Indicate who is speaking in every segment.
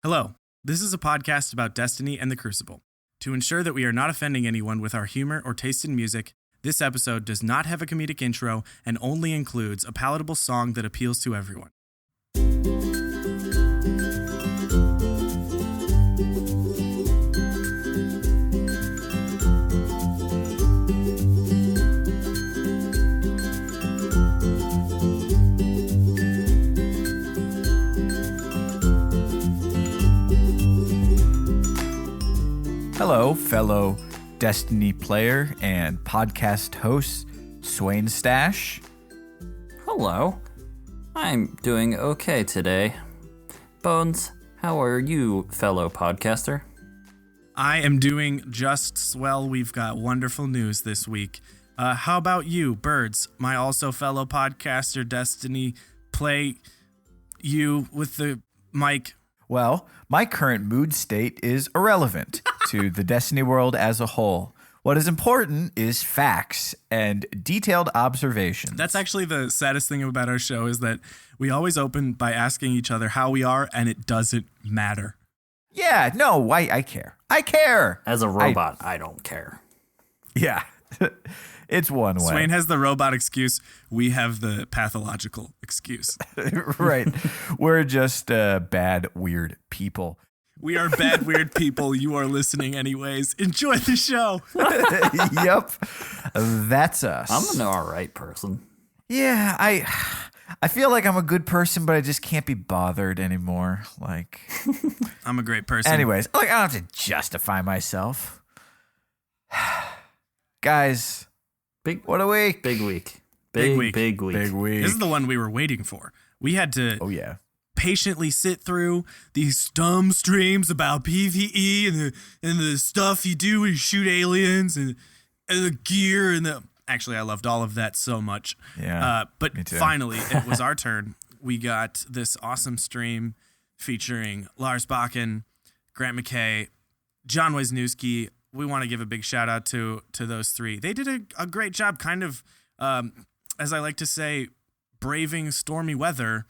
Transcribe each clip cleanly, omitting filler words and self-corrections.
Speaker 1: Hello, this is a podcast about Destiny and the Crucible. To ensure that we are not offending anyone with our humor or taste in music, this episode does not have a comedic intro and only includes a palatable song that appeals to everyone.
Speaker 2: Hello, fellow Destiny player and podcast host, Swain Stash.
Speaker 3: Hello. I'm doing okay today. Bones, how are you, fellow podcaster?
Speaker 1: I am doing just swell. We've got wonderful news this week. How about you, Birds, my also fellow podcaster, Destiny, play you with the mic?
Speaker 2: Well, my current mood state is irrelevant to the Destiny world as a whole. What is important is facts and detailed observations.
Speaker 1: That's actually the saddest thing about our show is that we always open by asking each other how we are, and it doesn't matter.
Speaker 2: Yeah, no, I care. I care.
Speaker 3: As a robot, I don't care.
Speaker 2: Yeah, it's one way.
Speaker 1: Swain has the robot excuse. We have the pathological excuse.
Speaker 2: Right. We're just bad, weird people.
Speaker 1: We are bad, weird people. You are listening anyways. Enjoy the show.
Speaker 2: Yep. That's us.
Speaker 3: I'm an all right person.
Speaker 2: Yeah, I feel like I'm a good person, but I just can't be bothered anymore. Like,
Speaker 1: I'm a great person.
Speaker 2: anyways, like I don't have to justify myself. Guys, what a week.
Speaker 3: Big week.
Speaker 1: Big week.
Speaker 3: Big week.
Speaker 2: Big week.
Speaker 1: This is the one we were waiting for. We had to
Speaker 2: yeah.
Speaker 1: patiently sit through these dumb streams about PvE and the stuff you do when you shoot aliens and the gear and the... Actually, I loved all of that so much.
Speaker 2: Yeah,
Speaker 1: but
Speaker 2: me too.
Speaker 1: finally, it was our turn. We got this awesome stream featuring Lars Bakken, Grant McKay, John Wisniewski. We want to give a big shout out to those three. They did a great job, kind of, as I like to say, braving stormy weather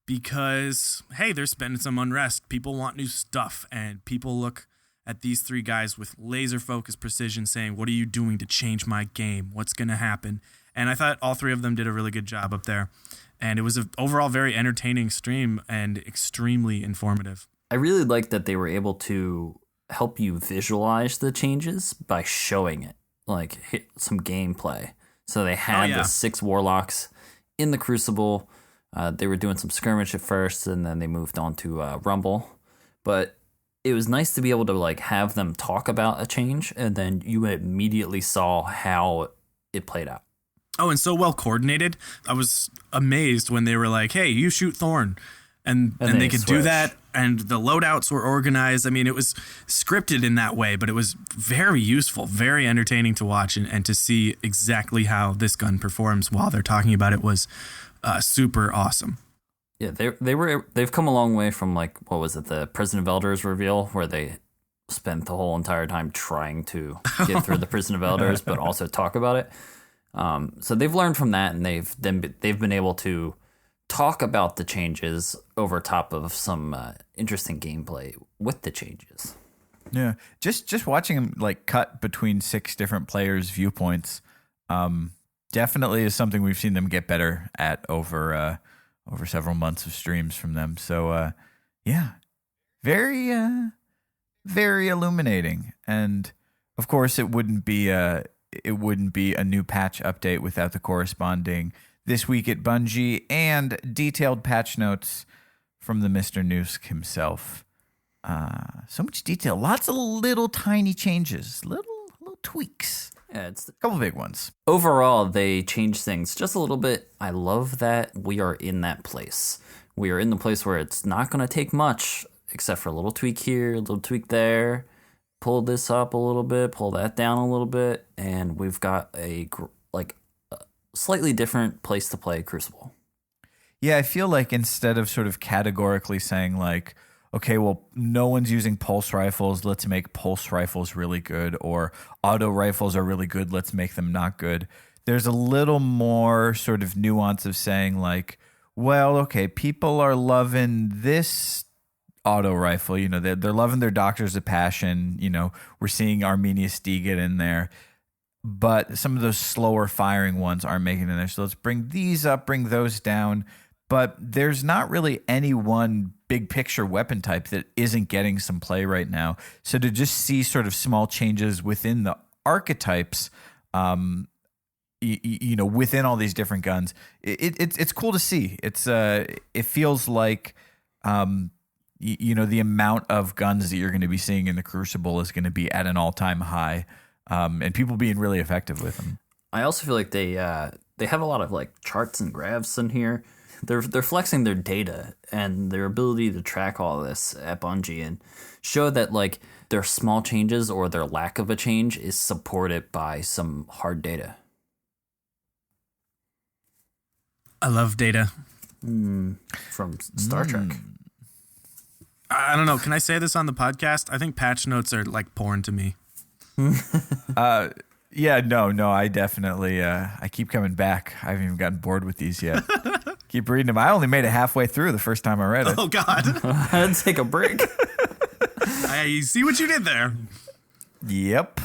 Speaker 1: because, hey, there's been some unrest. People want new stuff, and people look at these three guys with laser-focused precision saying, what are you doing to change my game? What's going to happen? And I thought all three of them did a really good job up there. And it was an overall very entertaining stream and extremely informative.
Speaker 3: I really like that they were able to help you visualize the changes by showing it, like hit some gameplay. So they had the 6 warlocks in the Crucible. They were doing some skirmish at first, and then they moved on to Rumble. But it was nice to be able to like have them talk about a change, and then you immediately saw how it played out.
Speaker 1: Oh, and so well coordinated. I was amazed when they were like, hey, you shoot Thorn. And they could do that, and the loadouts were organized. I mean, it was scripted in that way, but it was very useful, very entertaining to watch, and to see exactly how this gun performs while they're talking about it was super awesome.
Speaker 3: Yeah, they've come a long way from, like, what was it, the Prison of Elders reveal, where they spent the whole entire time trying to get through the Prison of Elders, but also talk about it. So they've learned from that, and they've been able to talk about the changes over top of some interesting gameplay with the changes.
Speaker 2: Yeah, just watching them like cut between 6 different players' viewpoints, definitely is something we've seen them get better at over several months of streams from them. So yeah, very very illuminating. And of course, it wouldn't be a new patch update without the corresponding This Week at Bungie and detailed patch notes from the Mr. Noosk himself. So much detail, lots of little tiny changes, little tweaks.
Speaker 3: Yeah, it's
Speaker 2: A couple big ones.
Speaker 3: Overall, they changed things just a little bit. I love that we are in that place. We are in the place where it's not going to take much, except for a little tweak here, a little tweak there. Pull this up a little bit, pull that down a little bit, and we've got a slightly different place to play Crucible.
Speaker 2: Yeah, I feel like instead of sort of categorically saying like, okay, well, no one's using pulse rifles, let's make pulse rifles really good, or auto rifles are really good, let's make them not good. There's a little more sort of nuance of saying like, well, okay, people are loving this auto rifle. You know, they're loving their Doctors of Passion. You know, we're seeing Arminius D get in there, but some of those slower firing ones aren't making it in there. So let's bring these up, bring those down. But there's not really any one big picture weapon type that isn't getting some play right now. So to just see sort of small changes within the archetypes, you know, within all these different guns, it's cool to see. It feels like, you know, the amount of guns that you're going to be seeing in the Crucible is going to be at an all-time high, and people being really effective with them.
Speaker 3: I also feel like they have a lot of like charts and graphs in here. They're flexing their data and their ability to track all this at Bungie and show that like their small changes or their lack of a change is supported by some hard data.
Speaker 1: I love data.
Speaker 3: From Star Trek.
Speaker 1: I don't know. Can I say this on the podcast? I think patch notes are like porn to me.
Speaker 2: Yeah, no, I definitely, I keep coming back. I haven't even gotten bored with these yet. Keep reading them. I only made it halfway through the first time I read it.
Speaker 1: Oh, God.
Speaker 3: I had to take a break.
Speaker 1: I see what you did there.
Speaker 2: Yep.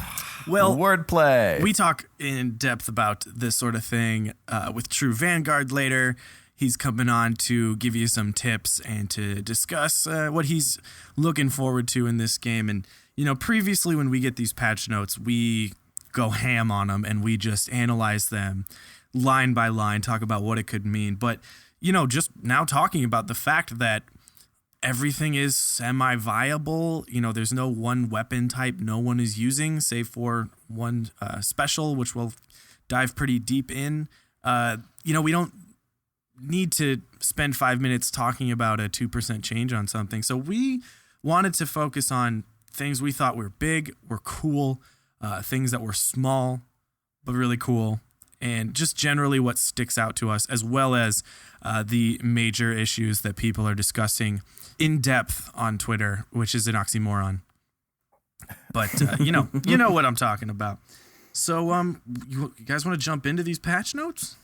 Speaker 1: Well,
Speaker 2: wordplay.
Speaker 1: We talk in depth about this sort of thing with True Vanguard later. He's coming on to give you some tips and to discuss what he's looking forward to in this game. And, you know, previously when we get these patch notes, we go ham on them and we just analyze them line by line, talk about what it could mean. But, you know, just now talking about the fact that everything is semi-viable. You know, there's no one weapon type no one is using, save for one special, which we'll dive pretty deep in. You know, we don't need to spend 5 minutes talking about a 2% change on something. So we wanted to focus on things we thought were big, were cool, things that were small, but really cool, and just generally what sticks out to us, as well as the major issues that people are discussing in depth on Twitter, which is an oxymoron. But you know what I'm talking about. So you guys want to jump into these patch notes?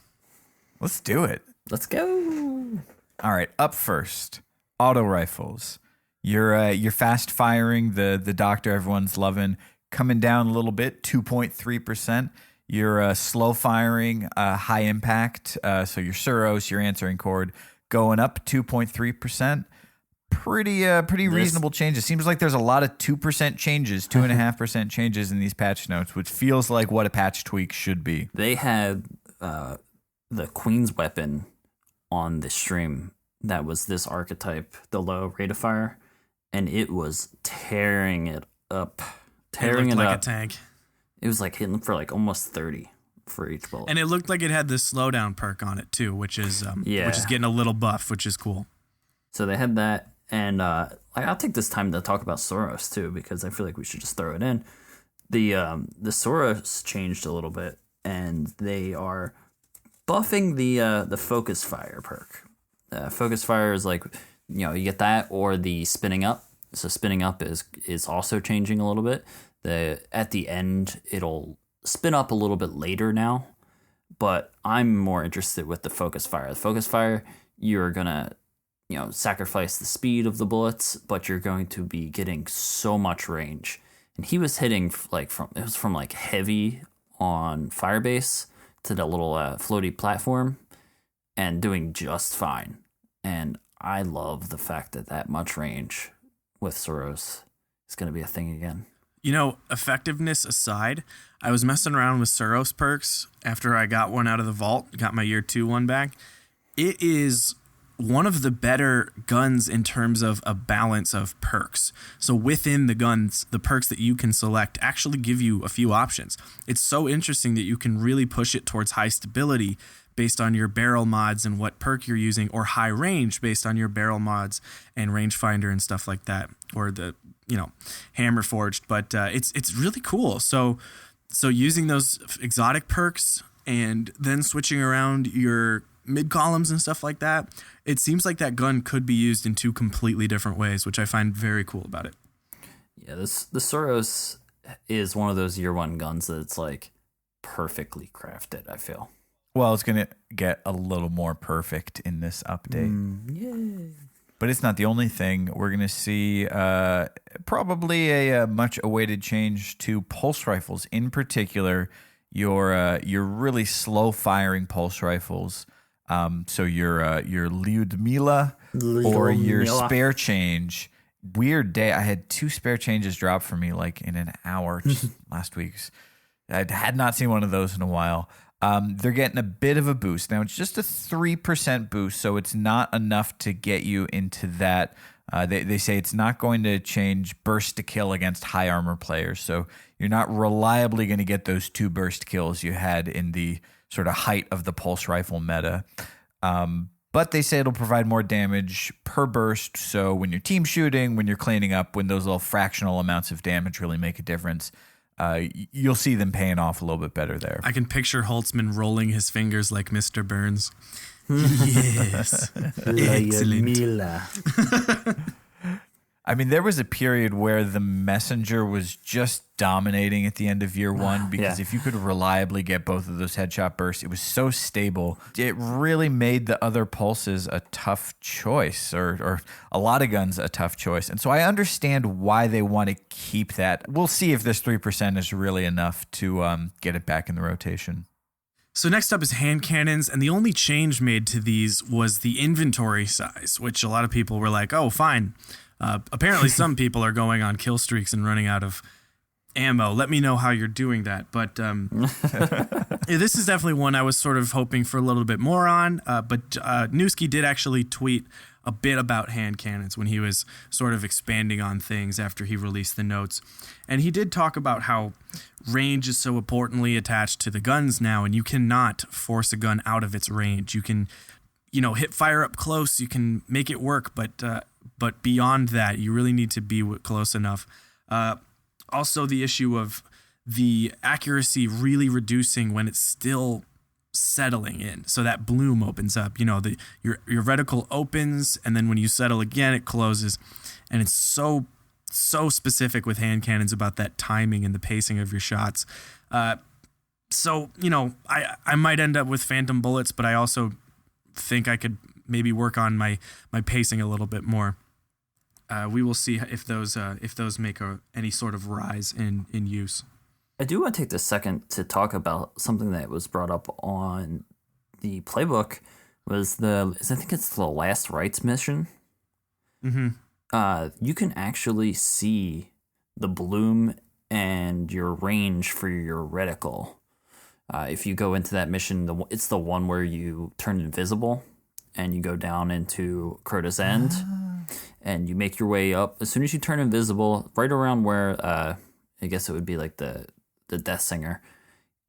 Speaker 2: Let's do it.
Speaker 3: Let's go.
Speaker 2: All right, up first, auto rifles. You're fast firing the Doctor everyone's loving, coming down a little bit, 2.3%. You're slow firing, high impact. So your Suros, your answering cord, going up 2.3%. Pretty reasonable change. It seems like there's a lot of 2% changes, 2.5% changes in these patch notes, which feels like what a patch tweak should be.
Speaker 3: They had the Queen's weapon on the stream that was this archetype, the low rate of fire, and it was tearing it up. Tearing it
Speaker 1: like
Speaker 3: up.
Speaker 1: A tank.
Speaker 3: It was like hitting for like almost 30 for each bullet.
Speaker 1: And it looked like it had the slowdown perk on it too, which is getting a little buff, which is cool.
Speaker 3: So they had that, and I'll take this time to talk about Soros too, because I feel like we should just throw it in. The Soros changed a little bit, and they are buffing the focus fire perk. Focus fire is like, you get that or the spinning up. So spinning up is also changing a little bit. At the end, it'll spin up a little bit later now, but I'm more interested with the focus fire. The focus fire, you're gonna, sacrifice the speed of the bullets, but you're going to be getting so much range. And he was hitting from heavy on Firebase to the little floaty platform and doing just fine. And I love the fact that much range with Soros is going to be a thing again.
Speaker 1: Effectiveness aside, I was messing around with Soros perks after I got one out of the vault, got my year 2 one back. It is one of the better guns in terms of a balance of perks. So within the guns, the perks that you can select actually give you a few options. It's so interesting that you can really push it towards high stability based on your barrel mods and what perk you're using, or high range based on your barrel mods and rangefinder and stuff like that, or the hammer forged. But it's really cool. So using those exotic perks and then switching around your mid columns and stuff like that, it seems like that gun could be used in 2 completely different ways, which I find very cool about it.
Speaker 3: Yeah, the Soros is one of those year 1 guns that's like perfectly crafted, I feel.
Speaker 2: Well, it's going to get a little more perfect in this update.
Speaker 3: Yeah.
Speaker 2: But it's not the only thing. We're going to see probably a much awaited change to pulse rifles, in particular your really slow firing pulse rifles. So your Lyudmila or your spare change. Weird day. I had 2 spare changes drop for me like in an hour just last week. I had not seen one of those in a while. They're getting a bit of a boost. Now, it's just a 3% boost, so it's not enough to get you into that. They say it's not going to change burst to kill against high armor players, so you're not reliably going to get those 2 burst kills you had in the sort of height of the pulse rifle meta. But they say it'll provide more damage per burst, so when you're team shooting, when you're cleaning up, when those little fractional amounts of damage really make a difference, you'll see them paying off a little bit better there.
Speaker 1: I can picture Holtzman rolling his fingers like Mr. Burns. Yes. Excellent.
Speaker 2: I mean, there was a period where the messenger was just dominating at the end of year 1 because if you could reliably get both of those headshot bursts, it was so stable. It really made the other pulses a tough choice, or a lot of guns a tough choice. And so I understand why they want to keep that. We'll see if this 3% is really enough to get it back in the rotation.
Speaker 1: So next up is hand cannons, and the only change made to these was the inventory size, which a lot of people were like, oh, fine. Apparently some people are going on kill streaks and running out of ammo. Let me know how you're doing that. But this is definitely one I was sort of hoping for a little bit more on. But Newski did actually tweet a bit about hand cannons when he was sort of expanding on things after he released the notes. And he did talk about how range is so importantly attached to the guns now, and you cannot force a gun out of its range. You can, hit fire up close. You can make it work, but beyond that, you really need to be close enough. Also, the issue of the accuracy really reducing when it's still settling in. So that bloom opens up. Your reticle opens, and then when you settle again, it closes. And it's so specific with hand cannons about that timing and the pacing of your shots. So I might end up with phantom bullets, but I also think I could maybe work on my pacing a little bit more. We will see if those make any sort of rise in use.
Speaker 3: I do want to take this second to talk about something that was brought up on the playbook. I think it's the Last Rites mission.
Speaker 1: Mm-hmm.
Speaker 3: You can actually see the bloom and your range for your reticle. If you go into that mission, it's the one where you turn invisible and you go down into Crota's End. And you make your way up. As soon as you turn invisible, right around where I guess it would be like the Death Singer,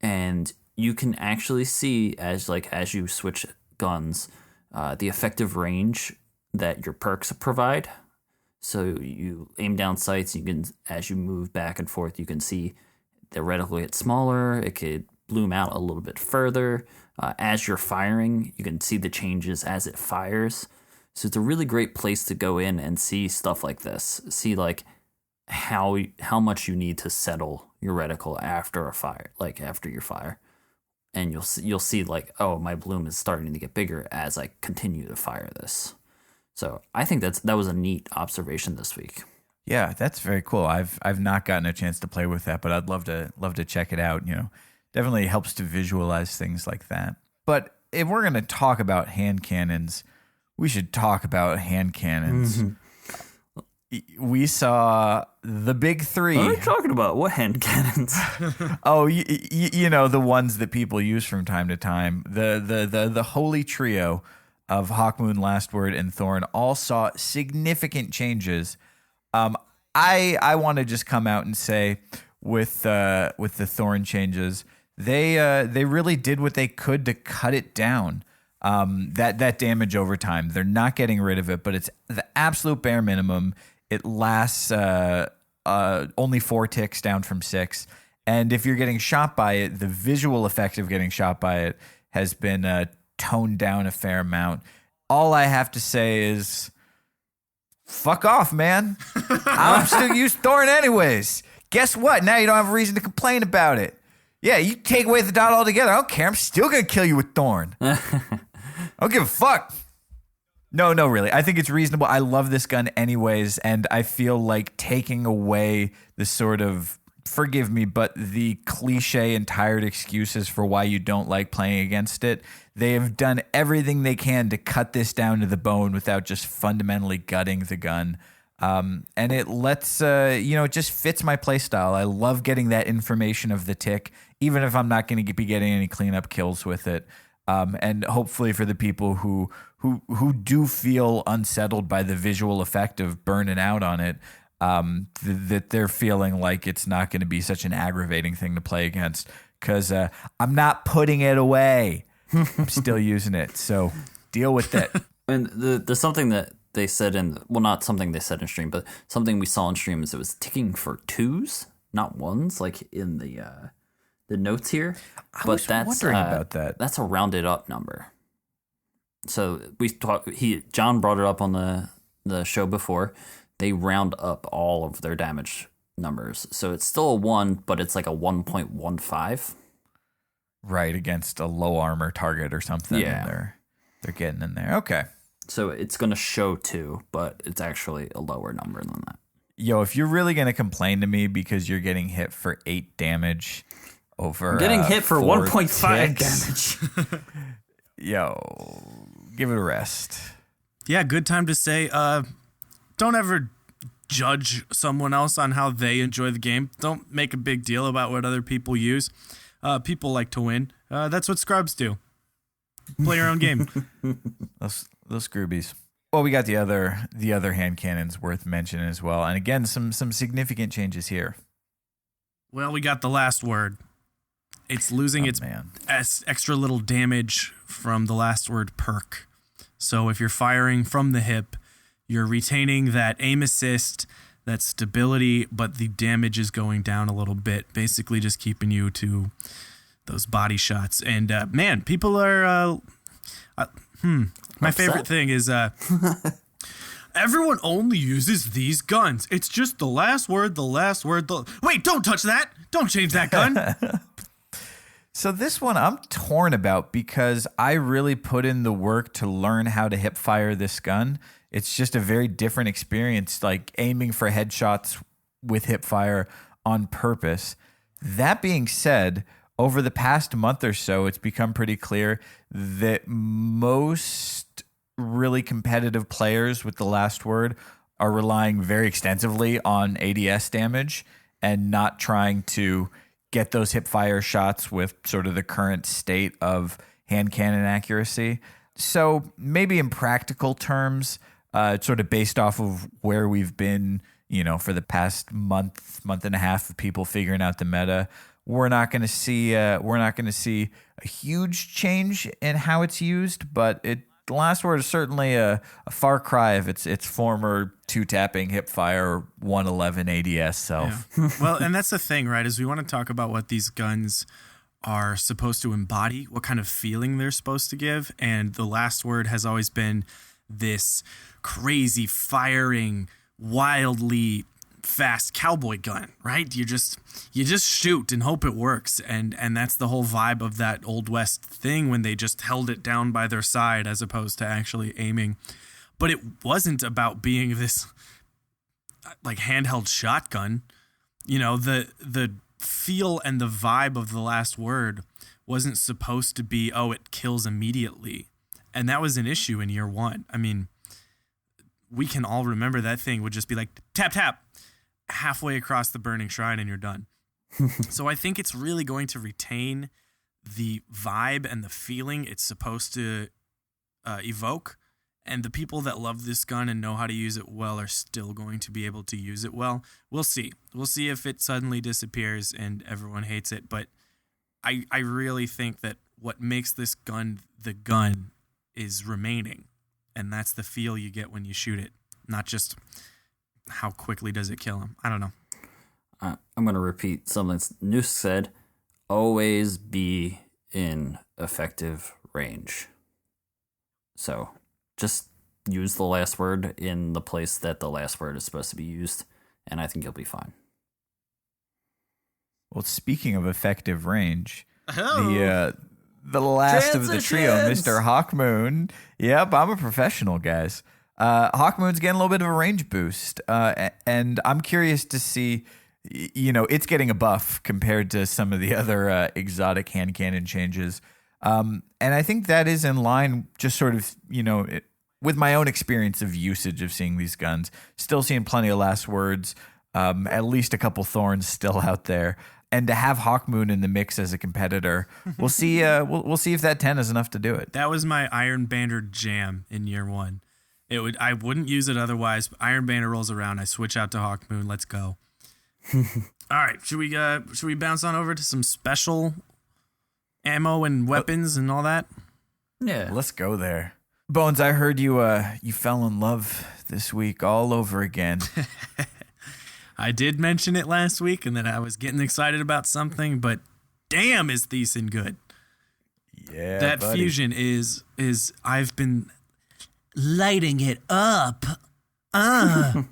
Speaker 3: and you can actually see as you switch guns, the effective range that your perks provide. So you aim down sights, you can, as you move back and forth, you can see the reticle get smaller. It could bloom out a little bit further. As you're firing, you can see the changes as it fires. So it's a really great place to go in and see stuff like this. See how much you need to settle your reticle after a fire, after your fire, and you'll see oh, my bloom is starting to get bigger as I continue to fire this. So I think that was a neat observation this week.
Speaker 2: Yeah, that's very cool. I've not gotten a chance to play with that, but I'd love to check it out. Definitely helps to visualize things like that. But if we're going to talk about hand cannons, we should talk about hand cannons. Mm-hmm. We saw the big 3.
Speaker 3: What are you talking about? What hand cannons?
Speaker 2: Oh, the ones that people use from time to time. The holy trio of Hawkmoon, Last Word, and Thorn all saw significant changes. I want to just come out and say with the Thorn changes, they really did what they could to cut it down. That damage over time. They're not getting rid of it, but it's the absolute bare minimum. It lasts only 4 ticks down from 6. And if you're getting shot by it, the visual effect of getting shot by it has been toned down a fair amount. All I have to say is, fuck off, man. I'm still use Thorn anyways. Guess what? Now you don't have a reason to complain about it. Yeah, you take away the dot altogether. I don't care. I'm still going to kill you with Thorn. I don't give a fuck. No, really. I think it's reasonable. I love this gun anyways, and I feel like taking away the sort of, forgive me, but the cliche and tired excuses for why you don't like playing against it. They have done everything they can to cut this down to the bone without just fundamentally gutting the gun. And it lets, it just fits my playstyle. I love getting that information of the tick, even if I'm not going to be getting any cleanup kills with it. And hopefully for the people who do feel unsettled by the visual effect of burning out on it, that they're feeling like it's not going to be such an aggravating thing to play against, because I'm not putting it away. I'm still using it, so deal with it.
Speaker 3: And there's something that they said not something they said in stream, but something we saw in stream is it was ticking for 2s, not 1s, like in the notes here.
Speaker 2: But that's wondering about that.
Speaker 3: That's a rounded up number. So John brought it up on the show before. They round up all of their damage numbers. So it's still a 1, but it's like a 1.15.
Speaker 2: Right, against a low armor target or something.
Speaker 3: Yeah.
Speaker 2: And they're getting in there. Okay.
Speaker 3: So it's going to show 2, but it's actually a lower number than that.
Speaker 2: Yo, if you're really going to complain to me because you're getting hit for 8 damage over
Speaker 3: getting hit for
Speaker 2: 1.5
Speaker 3: damage.
Speaker 2: Yo, give it a rest.
Speaker 1: Yeah, good time to say, don't ever judge someone else on how they enjoy the game. Don't make a big deal about what other people use. People like to win. That's what scrubs do. Play your own game.
Speaker 2: Those scroobies. Well, we got the other hand cannons worth mentioning as well. And again, some significant changes here.
Speaker 1: Well, we got the last word. It's losing its extra little damage from the last word perk. So if you're firing from the hip, you're retaining that aim assist, that stability, but the damage is going down a little bit, basically just keeping you to those body shots. And man, people are my favorite thing is everyone only uses these guns. It's just the last word. Wait, don't touch that. Don't change that gun.
Speaker 2: So this one I'm torn about because I really put in the work to learn how to hip fire this gun. It's just a very different experience, like aiming for headshots with hip fire on purpose. That being said, over the past month or so, it's become pretty clear that most really competitive players with the last word are relying very extensively on ADS damage and not trying to get those hip fire shots with sort of the current state of hand cannon accuracy. So maybe in practical terms, sort of based off of where we've been, for the past month and a half of people figuring out the meta, we're not going to see a huge change in how it's used, but the last word is certainly a far cry of its former 2-tapping hip fire 111 ADS self.
Speaker 1: Yeah. Well, and that's the thing, right? Is we want to talk about what these guns are supposed to embody, what kind of feeling they're supposed to give, and the last word has always been this crazy firing, wildly fast cowboy gun, right? You just shoot and hope it works, and that's the whole vibe of that Old West thing when they just held it down by their side as opposed to actually aiming. But it wasn't about being this like handheld shotgun. The feel and the vibe of the last word wasn't supposed to be, it kills immediately. And that was an issue in year 1. I mean, we can all remember that thing would just be like, tap, tap, halfway across the burning shrine and you're done. So I think it's really going to retain the vibe and the feeling it's supposed to evoke. And the people that love this gun and know how to use it well are still going to be able to use it well. We'll see. We'll see if it suddenly disappears and everyone hates it. But I really think that what makes this gun the gun is remaining. And that's the feel you get when you shoot it, not just how quickly does it kill him. I don't know.
Speaker 3: I'm going to repeat something Noose said. Always be in effective range. So just use the last word in the place that the last word is supposed to be used, and I think you'll be fine.
Speaker 2: Well, speaking of effective range, the last of the trio, Mr. Hawkmoon. Yep, I'm a professional, guys. Hawkmoon's getting a little bit of a range boost, and I'm curious to see, it's getting a buff compared to some of the other exotic hand cannon changes. And I think that is in line just sort of, with my own experience of usage of seeing these guns. Still seeing plenty of last words, at least a couple thorns still out there. And to have Hawkmoon in the mix as a competitor, we'll see. We'll see if that 10 is enough to do it.
Speaker 1: That was my Iron Banner jam in year one. I wouldn't use it otherwise. But Iron Banner rolls around, I switch out to Hawkmoon. Let's go. All right, should we bounce on over to some special ammo and weapons and all that?
Speaker 3: Yeah,
Speaker 2: let's go there. Bones, I heard you fell in love this week all over again.
Speaker 1: I did mention it last week, and then I was getting excited about something, but damn, is Thiessen good?
Speaker 2: Yeah,
Speaker 1: that
Speaker 2: buddy.
Speaker 1: fusion is I've been lighting it up. I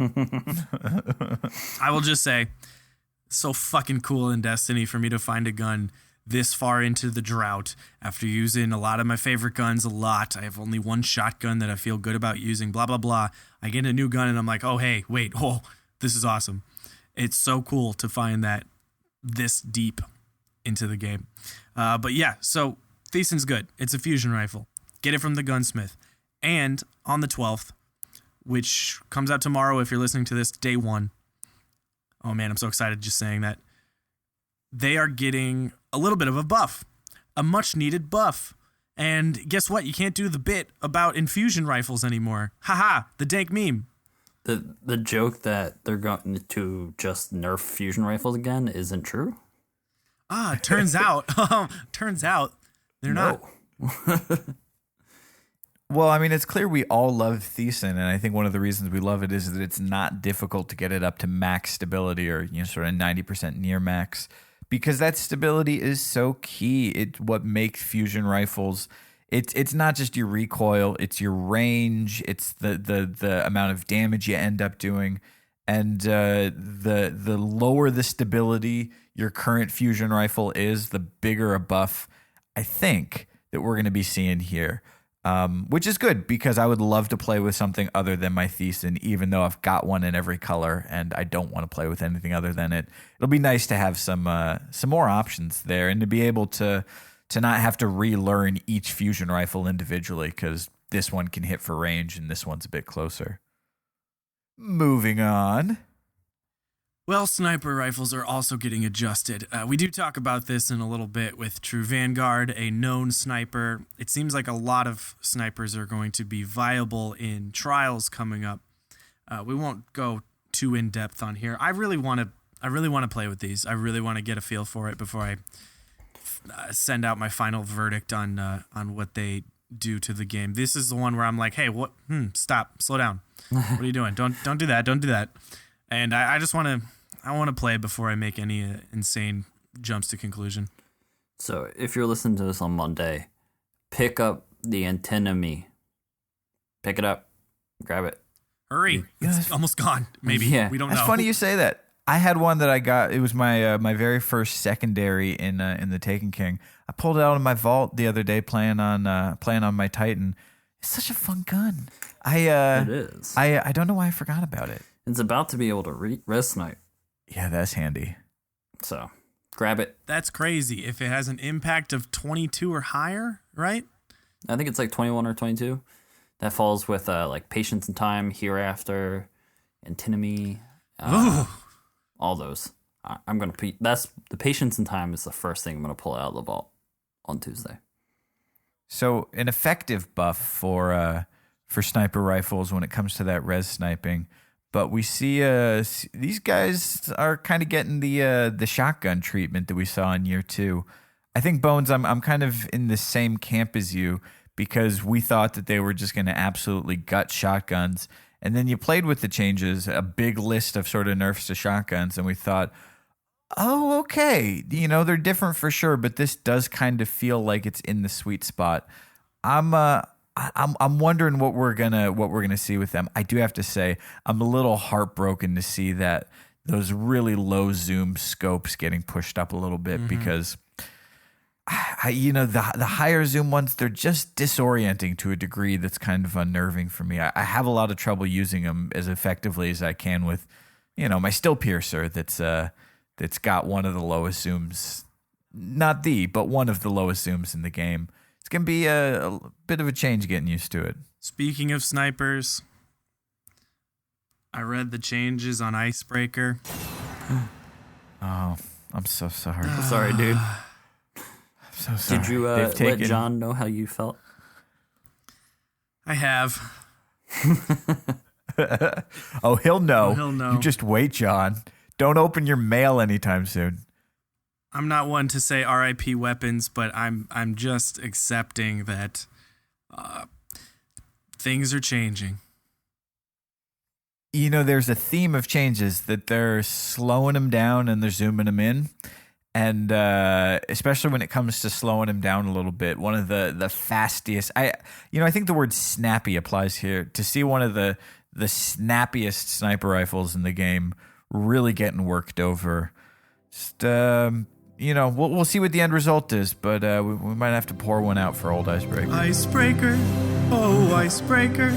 Speaker 1: will just say, so fucking cool in Destiny for me to find a gun this far into the drought after using a lot of my favorite guns a lot. I have only one shotgun that I feel good about using, blah, blah, blah. I get a new gun and I'm like, oh, hey, wait, oh, this is awesome. It's so cool to find that this deep into the game. But yeah, so Thiessen's good. It's a fusion rifle. Get it from the gunsmith. And on the 12th, which comes out tomorrow if you're listening to this, day one. Oh man, I'm so excited just saying that. They are getting a little bit of a buff, a much needed buff. And guess what? You can't do the bit about infusion rifles anymore. Haha, the dank meme.
Speaker 3: The joke that they're going to just nerf fusion rifles again isn't true.
Speaker 1: Turns out they're not.
Speaker 2: Well, I mean, it's clear we all love Thiessen, and I think one of the reasons we love it is that it's not difficult to get it up to max stability or sort of 90% near max, because that stability is so key. It's what makes fusion rifles. It's not just your recoil, it's your range, it's the amount of damage you end up doing, and the lower the stability your current fusion rifle is, the bigger a buff I think that we're going to be seeing here. Which is good, because I would love to play with something other than my Thiessen, even though I've got one in every color and I don't want to play with anything other than it. It'll be nice to have some more options there, and to be able to not have to relearn each fusion rifle individually, because this one can hit for range and this one's a bit closer. Moving on.
Speaker 1: Well, sniper rifles are also getting adjusted. We do talk about this in a little bit with True Vanguard, a known sniper. It seems like a lot of snipers are going to be viable in trials coming up. We won't go too in depth on here. I really want to play with these. I really want to get a feel for it before I send out my final verdict on what they do to the game. This is the one where I'm like, hey, what? Stop, slow down. What are you doing? Don't do that. Don't do that. And I just want to. I want to play before I make any insane jumps to conclusion.
Speaker 3: So if you're listening to this on Monday, pick up the antinomy. Pick it up. Grab it.
Speaker 1: Hurry. It's almost gone. Maybe.
Speaker 3: Yeah.
Speaker 1: We don't know.
Speaker 2: It's funny you say that. I had one that I got. It was my my very first secondary in the Taken King. I pulled it out of my vault the other day playing on my Titan. It's such a fun gun.
Speaker 3: It is.
Speaker 2: I don't know why I forgot about it.
Speaker 3: It's about to be able to res snipe.
Speaker 2: Yeah, that's handy.
Speaker 3: So, grab it.
Speaker 1: That's crazy. If it has an impact of 22 or higher, right?
Speaker 3: I think it's like 21 or 22. That falls with like Patience and Time, Hereafter, Antinomy, all those. I'm gonna that's the Patience and Time is the first thing I'm gonna pull out of the vault on Tuesday.
Speaker 2: So an effective buff for sniper rifles when it comes to that res sniping. But we see these guys are kind of getting the shotgun treatment that we saw in year 2. I think, Bones, I'm kind of in the same camp as you, because we thought that they were just going to absolutely gut shotguns. And then you played with the changes, a big list of sort of nerfs to shotguns, and we thought, oh, okay, they're different for sure, but this does kind of feel like it's in the sweet spot. I'm wondering what we're gonna see with them. I do have to say, I'm a little heartbroken to see that those really low zoom scopes getting pushed up a little bit, because the higher zoom ones, they're just disorienting to a degree that's kind of unnerving for me. I have a lot of trouble using them as effectively as I can with, my still piercer that's got one of the lowest zooms, not but one of the lowest zooms in the game. It's going to be a bit of a change getting used to it.
Speaker 1: Speaking of snipers, I read the changes on Icebreaker.
Speaker 2: Oh, I'm so sorry.
Speaker 3: I'm sorry, dude.
Speaker 2: So sorry.
Speaker 3: Did you let John know how you felt?
Speaker 1: I have.
Speaker 2: Oh, he'll know.
Speaker 1: He'll know.
Speaker 2: You just wait, John. Don't open your mail anytime soon.
Speaker 1: I'm not one to say RIP weapons, but I'm just accepting that things are changing.
Speaker 2: There's a theme of changes that they're slowing them down and they're zooming them in. And especially when it comes to slowing him down a little bit, one of the fastest. I think the word snappy applies here. To see one of the snappiest sniper rifles in the game really getting worked over. Just we'll see what the end result is, but we might have to pour one out for old Icebreaker.
Speaker 1: Icebreaker, oh Icebreaker,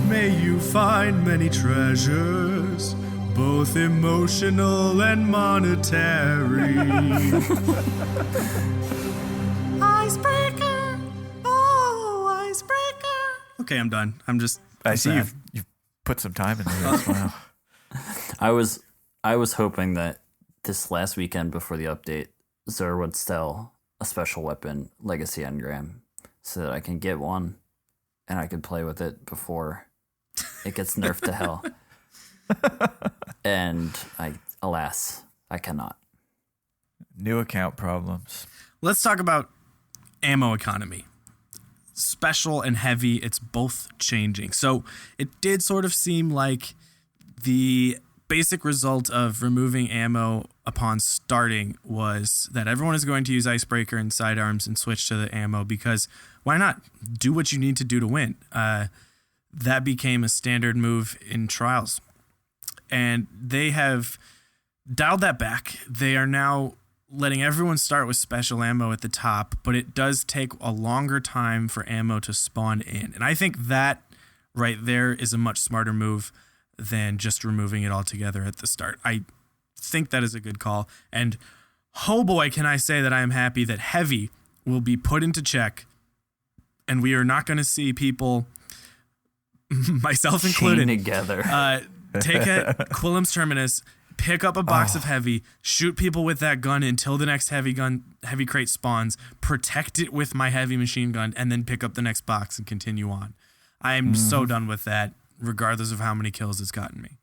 Speaker 1: may you find many treasures, both emotional and monetary. Icebreaker, oh Icebreaker. Okay, I'm done.
Speaker 2: I see you've put some time into this. Wow.
Speaker 3: I was hoping that this last weekend before the update, Zer would sell a special weapon, Legacy Engram, so that I can get one and I can play with it before it gets nerfed to hell. And alas, I cannot.
Speaker 2: New account problems.
Speaker 1: Let's talk about ammo economy. Special and heavy, it's both changing. So it did sort of seem like the basic result of removing ammo upon starting was that everyone is going to use Icebreaker and sidearms and switch to the ammo, because why not? Do what you need to do to win. That became a standard move in Trials. And they have dialed that back. They are now letting everyone start with special ammo at the top, but it does take a longer time for ammo to spawn in. And I think that right there is a much smarter move than just removing it altogether at the start. I think that is a good call. And oh boy, can I say that I am happy that heavy will be put into check, and we are not going to see people, myself included,
Speaker 3: together.
Speaker 1: Take a Quillam's Terminus, pick up a box of heavy, shoot people with that gun until the next heavy crate spawns, protect it with my heavy machine gun, and then pick up the next box and continue on. I am so done with that, regardless of how many kills it's gotten me.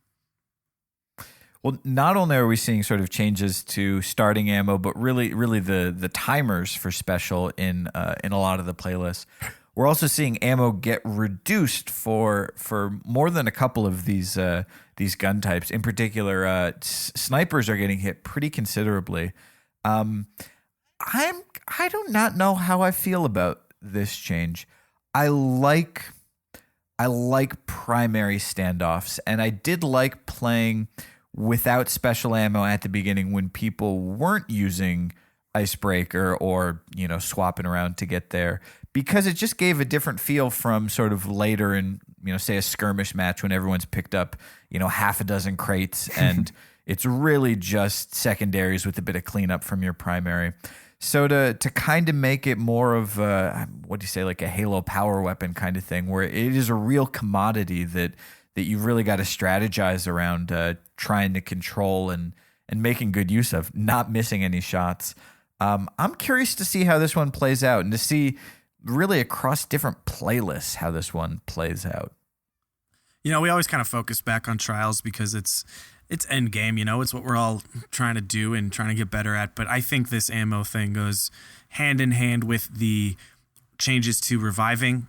Speaker 2: Well, not only are we seeing sort of changes to starting ammo, but really the timers for special in a lot of the playlists. We're also seeing ammo get reduced for more than a couple of these gun types. In particular, snipers are getting hit pretty considerably. I do not know how I feel about this change. I like primary standoffs, and I did like playing without special ammo at the beginning when people weren't using Icebreaker or swapping around to get there, because it just gave a different feel from sort of later in, say a skirmish match when everyone's picked up, half a dozen crates and it's really just secondaries with a bit of cleanup from your primary. So to kind of make it more of like a Halo power weapon kind of thing, where it is a real commodity that you've really got to strategize around trying to control and making good use of, not missing any shots. I'm curious to see how this one plays out and to see really across different playlists how this one plays out.
Speaker 1: We always kind of focus back on Trials because it's end game, it's what we're all trying to do and trying to get better at. But I think this ammo thing goes hand in hand with the changes to reviving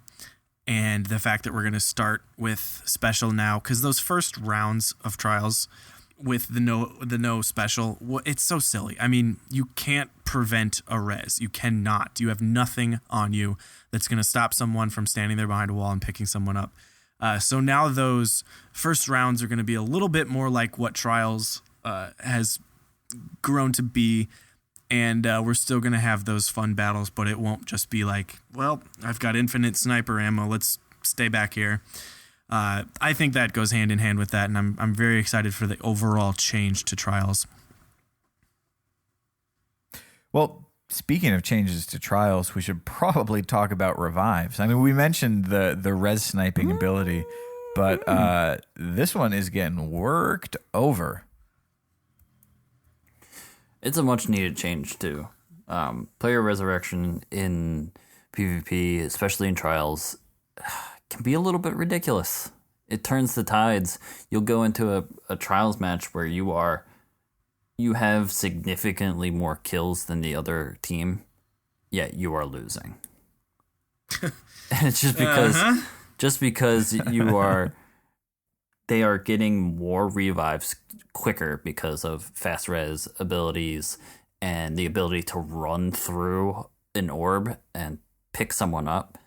Speaker 1: and the fact that we're going to start with special now, because those first rounds of Trials with the no special, it's so silly. I mean, you can't prevent a res. You cannot. You have nothing on you that's going to stop someone from standing there behind a wall and picking someone up. So now those first rounds are going to be a little bit more like what Trials has grown to be, And we're still going to have those fun battles, but it won't just be like, well, I've got infinite sniper ammo. Let's stay back here. I think that goes hand in hand with that, and I'm very excited for the overall change to Trials.
Speaker 2: Well, speaking of changes to Trials, we should probably talk about revives. I mean, we mentioned the res sniping ability, but this one is getting worked over.
Speaker 3: It's a much needed change too. Player resurrection in PvP, especially in Trials, can be a little bit ridiculous. It turns the tides. You'll go into a Trials match where you have significantly more kills than the other team, yet you are losing. And it's just because they are getting more revives quicker because of fast res abilities and the ability to run through an orb and pick someone up.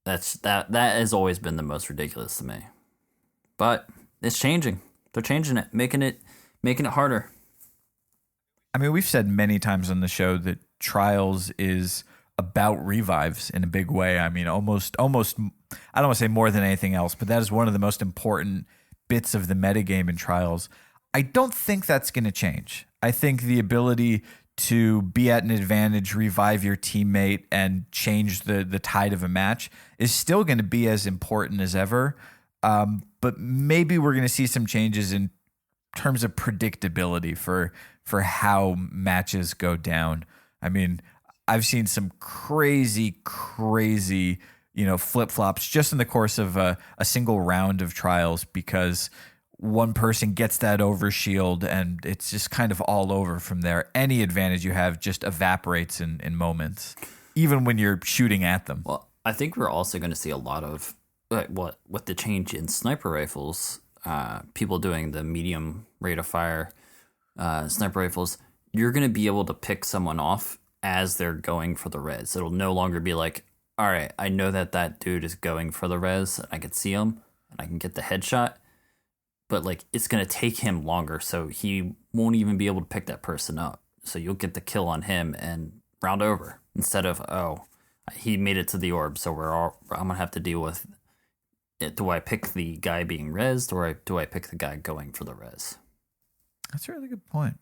Speaker 3: That has always been the most ridiculous to me. But it's changing. They're changing it, making it harder.
Speaker 2: I mean, we've said many times on the show that Trials is about revives in a big way. I mean, almost I don't want to say more than anything else, but that is one of the most important bits of the metagame in Trials. I don't think that's going to change. I think the ability to be at an advantage, revive your teammate, and change the tide of a match is still going to be as important as ever. But maybe we're going to see some changes in terms of predictability for how matches go down. I mean, I've seen some crazy, flip-flops just in the course of a single round of Trials because one person gets that overshield and it's just kind of all over from there. Any advantage you have just evaporates in moments, even when you're shooting at them.
Speaker 3: Well, I think we're also going to see a lot of with the change in sniper rifles, people doing the medium rate of fire sniper rifles. You're going to be able to pick someone off as they're going for the res. It'll no longer be like, all right, I know that dude is going for the res. I can see him and I can get the headshot. But like it's going to take him longer, so he won't even be able to pick that person up. So you'll get the kill on him and round over instead of, oh, he made it to the orb, so I'm going to have to deal with it. Do I pick the guy being rezzed or do I pick the guy going for the res?
Speaker 2: That's a really good point.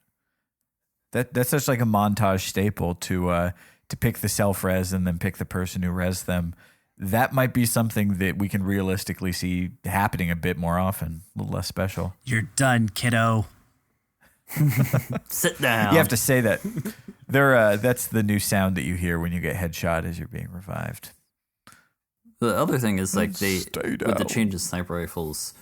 Speaker 2: That's such like a montage staple to pick the self-res and then pick the person who res them. That might be something that we can realistically see happening a bit more often, a little less special.
Speaker 1: You're done, kiddo.
Speaker 3: Sit down.
Speaker 2: You have to say that. That's the new sound that you hear when you get headshot as you're being revived.
Speaker 3: The other thing is like with the change of sniper rifles,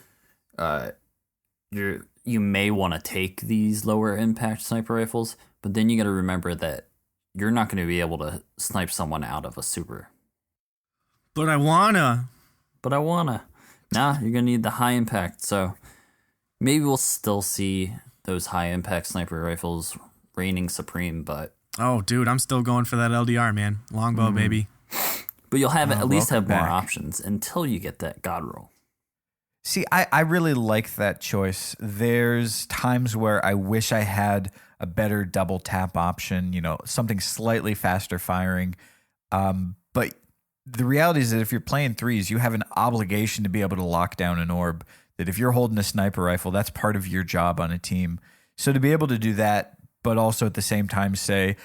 Speaker 3: you may want to take these lower impact sniper rifles, but then you got to remember that you're not going to be able to snipe someone out of a super.
Speaker 1: But I wanna.
Speaker 3: Nah, you're gonna need the high impact. So maybe we'll still see those high impact sniper rifles reigning supreme. But
Speaker 1: oh, dude, I'm still going for that LDR, man. Longbow, baby.
Speaker 3: But you'll have at least have more
Speaker 2: back.
Speaker 3: options until you get that god roll.
Speaker 2: See, I really like that choice. There's times where I wish I had a better double tap option. Something slightly faster firing. But the reality is that if you're playing threes, you have an obligation to be able to lock down an orb. That if you're holding a sniper rifle, that's part of your job on a team. So to be able to do that, but also at the same time say,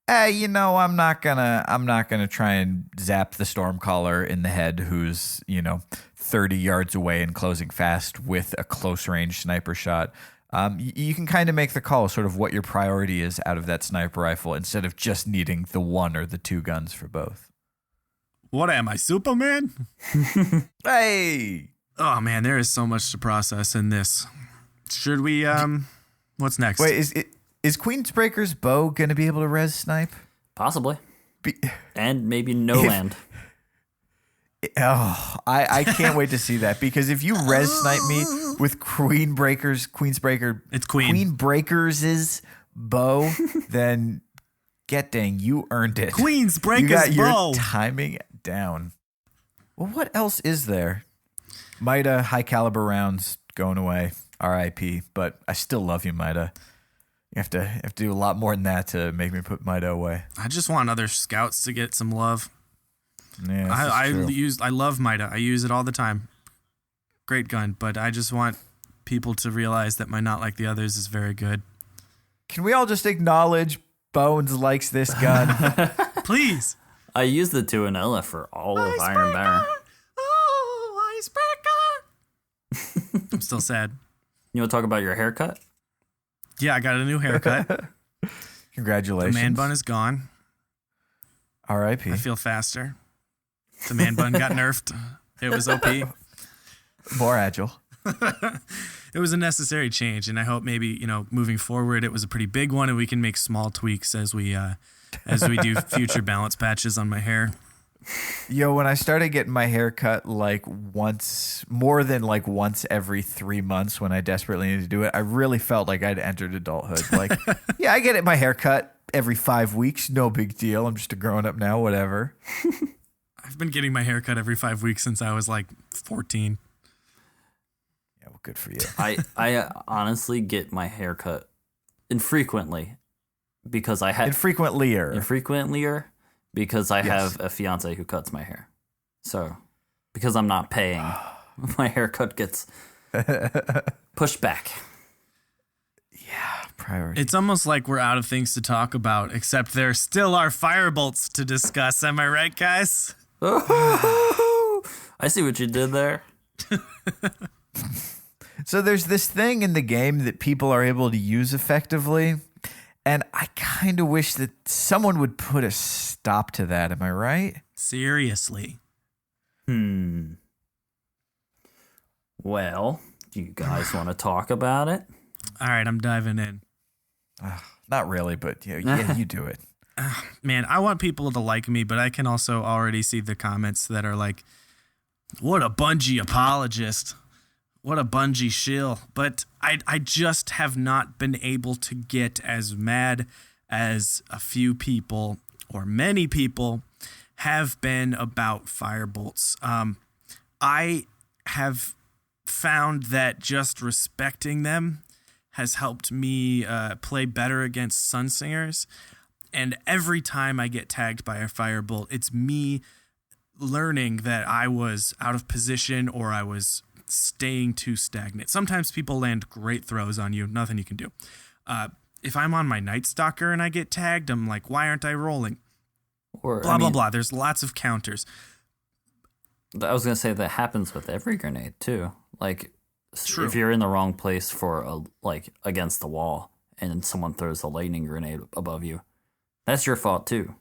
Speaker 2: I'm not gonna try and zap the Stormcaller in the head who's 30 yards away and closing fast with a close range sniper shot. You can kind of make the call, sort of what your priority is out of that sniper rifle, instead of just needing the one or the two guns for both.
Speaker 1: What am I, Superman?
Speaker 2: Hey!
Speaker 1: Oh man, there is so much to process in this. Should we? What's next?
Speaker 2: Wait, is Queensbreaker's bow going to be able to res snipe?
Speaker 3: Possibly. And maybe no land.
Speaker 2: Oh, I can't wait to see that, because if you res snipe me with Queensbreaker,
Speaker 1: it's
Speaker 2: Queenbreaker's bow, then get dang, you earned it.
Speaker 1: Queensbreaker's
Speaker 2: you got
Speaker 1: bow.
Speaker 2: Your timing down. Well, what else is there? Mida high caliber rounds going away. R.I.P. But I still love you, Mida. You have to do a lot more than that to make me put Mida away.
Speaker 1: I just want other scouts to get some love.
Speaker 2: Yeah,
Speaker 1: I love Mida. I use it all the time. Great gun, but I just want people to realize that my Not Like the Others is very good.
Speaker 2: Can we all just acknowledge Bones likes this gun?
Speaker 1: Please.
Speaker 3: I use the 2 vanilla for all of Iron Baron.
Speaker 1: Oh, icebreaker. I'm still sad.
Speaker 3: You want to talk about your haircut?
Speaker 1: Yeah, I got a new haircut.
Speaker 2: Congratulations.
Speaker 1: The man bun is gone.
Speaker 2: R.I.P.
Speaker 1: I feel faster. The man bun got nerfed. It was OP.
Speaker 2: More agile.
Speaker 1: It was a necessary change, and I hope maybe, moving forward, it was a pretty big one, and we can make small tweaks as we do future balance patches on my hair.
Speaker 2: Yo, when I started getting my hair cut more than once every 3 months when I desperately needed to do it, I really felt like I'd entered adulthood. Like, yeah, I get my hair cut every 5 weeks. No big deal. I'm just a grown up now, whatever.
Speaker 1: I've been getting my hair cut every 5 weeks since I was 14.
Speaker 2: Yeah, well, good for you.
Speaker 3: I honestly get my hair cut infrequently because I have infrequently because I have a fiance who cuts my hair. So because I'm not paying, my haircut gets pushed back.
Speaker 2: Yeah, priority.
Speaker 1: It's almost like we're out of things to talk about, except there still are firebolts to discuss. Am I right, guys?
Speaker 3: Oh, I see what you did there.
Speaker 2: So there's this thing in the game that people are able to use effectively, and I kind of wish that someone would put a stop to that. Am I right?
Speaker 1: Seriously.
Speaker 3: Well, do you guys want to talk about it?
Speaker 1: All right, I'm diving in.
Speaker 2: Not really, but yeah, you do it.
Speaker 1: Man, I want people to like me, but I can also already see the comments that are like, what a Bungie apologist. What a Bungie shill. But I just have not been able to get as mad as a few people or many people have been about Firebolts. I have found that just respecting them has helped me play better against Sunsingers. And every time I get tagged by a Firebolt, it's me learning that I was out of position or I was staying too stagnant. Sometimes people land great throws on you, nothing you can do. If I'm on my Night Stalker and I get tagged, I'm like, why aren't I rolling?
Speaker 3: Or
Speaker 1: blah, blah. There's lots of counters.
Speaker 3: I was going to say that happens with every grenade too. Like,
Speaker 1: True.
Speaker 3: If you're in the wrong place for against the wall and someone throws a lightning grenade above you, that's your fault too.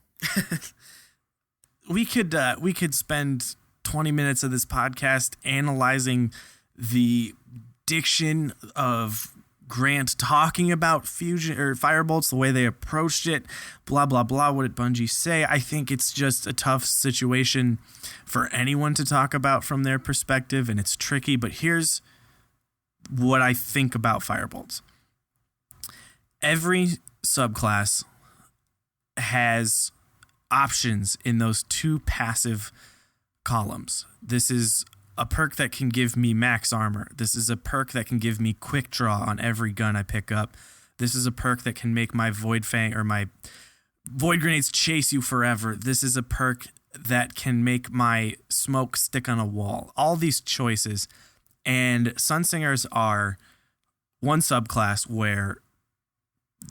Speaker 1: We could spend 20 minutes of this podcast analyzing the diction of Grant talking about fusion or Firebolts, the way they approached it, blah, blah, blah. What did Bungie say? I think it's just a tough situation for anyone to talk about from their perspective, and it's tricky. But here's what I think about Firebolts. Every subclass has options in those two passive columns. This is a perk that can give me max armor. This is a perk that can give me quick draw on every gun I pick up. This is a perk that can make my Void Fang or my Void Grenades chase you forever. This is a perk that can make my smoke stick on a wall. All these choices. And Sunsingers are one subclass where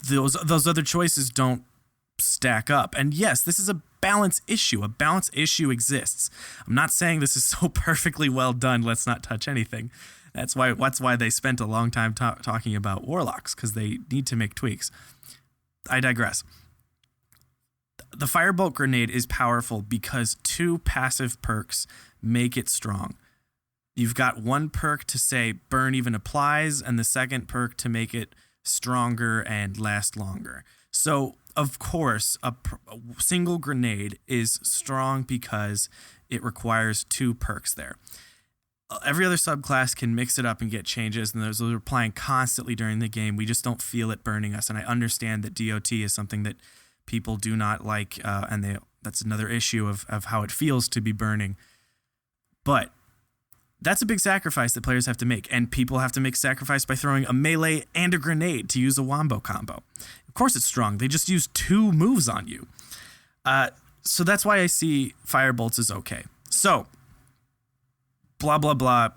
Speaker 1: those other choices don't stack up. And yes, this is a balance issue. A balance issue exists. I'm not saying this is so perfectly well done, let's not touch anything. That's why they spent a long time talking about Warlocks, because they need to make tweaks. I digress. The Firebolt grenade is powerful because two passive perks make it strong. You've got one perk to say burn even applies, and the second perk to make it stronger and last longer. So, of course, a single grenade is strong because it requires two perks there. Every other subclass can mix it up and get changes, and those are applying constantly during the game. We just don't feel it burning us, and I understand that DOT is something that people do not like, and that's another issue of how it feels to be burning. But That's a big sacrifice that players have to make, and people have to make sacrifice by throwing a melee and a grenade to use a wombo combo. Of course it's strong. They just use 2 moves on you. So that's why I see Firebolts as okay. So, blah, blah, blah.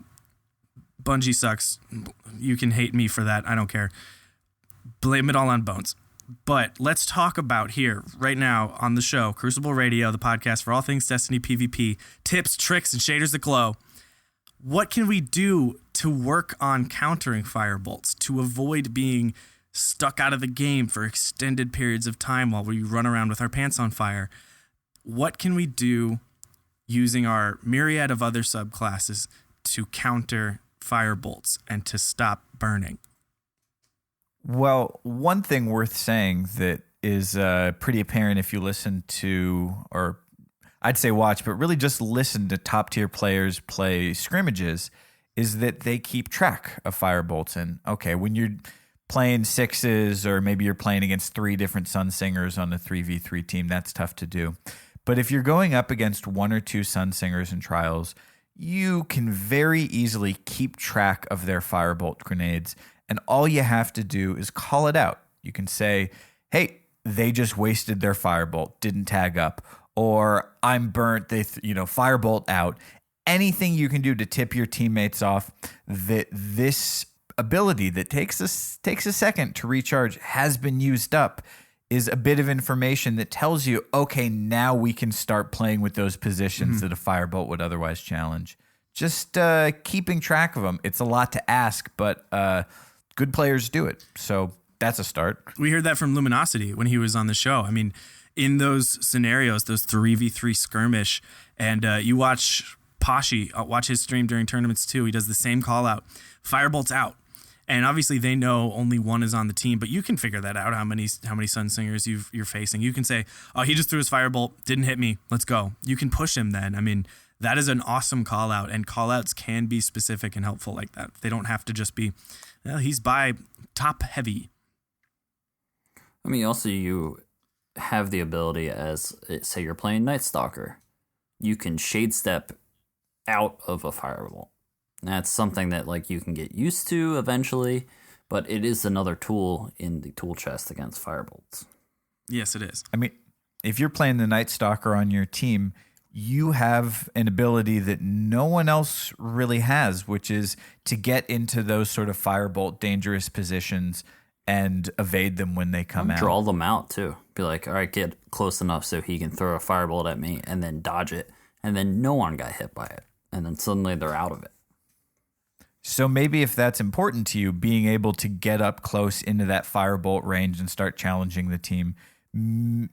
Speaker 1: Bungie sucks. You can hate me for that. I don't care. Blame it all on Bones. But let's talk about here, right now, on the show, Crucible Radio, the podcast for all things Destiny PvP, tips, tricks, and shaders that glow. What can we do to work on countering Firebolts, to avoid being stuck out of the game for extended periods of time while we run around with our pants on fire? What can we do using our myriad of other subclasses to counter Firebolts and to stop burning?
Speaker 2: Well, one thing worth saying that is pretty apparent if you listen to, or I'd say watch, but really just listen to top tier players play scrimmages, is that they keep track of Firebolts. And okay, when you're playing 6s, or maybe you're playing against 3 different Sunsingers on a 3v3 team, that's tough to do. But if you're going up against 1 or 2 Sunsingers in trials, you can very easily keep track of their Firebolt grenades. And all you have to do is call it out. You can say, hey, they just wasted their Firebolt, didn't tag up. Or I'm burnt, they Firebolt out. Anything you can do to tip your teammates off that this ability that takes a second to recharge has been used up is a bit of information that tells you, okay, now we can start playing with those positions that a Firebolt would otherwise challenge. Just keeping track of them. It's a lot to ask, but good players do it. So that's a start.
Speaker 1: We heard that from Luminosity when he was on the show. I mean, in those scenarios, those 3v3 skirmish, and you watch Pashi, watch his stream during tournaments too. He does the same call out. Firebolt's out. And obviously they know only 1 is on the team, but you can figure that out, how many Sunsingers you're facing. You can say, oh, he just threw his Firebolt, didn't hit me, let's go. You can push him then. I mean, that is an awesome call out, and call outs can be specific and helpful like that. They don't have to just be, well, he's by top heavy.
Speaker 3: I mean, also you have the ability as, say you're playing Night Stalker, you can shade step out of a Firebolt. That's something that like you can get used to eventually, but it is another tool in the tool chest against Firebolts.
Speaker 1: Yes, it is.
Speaker 2: I mean, if you're playing the Night Stalker on your team, you have an ability that no one else really has, which is to get into those sort of Firebolt dangerous positions and evade them when they come out.
Speaker 3: Draw them out too. Be like, all right, get close enough so he can throw a Firebolt at me and then dodge it. And then no one got hit by it. And then suddenly they're out of it.
Speaker 2: So maybe if that's important to you, being able to get up close into that Firebolt range and start challenging the team,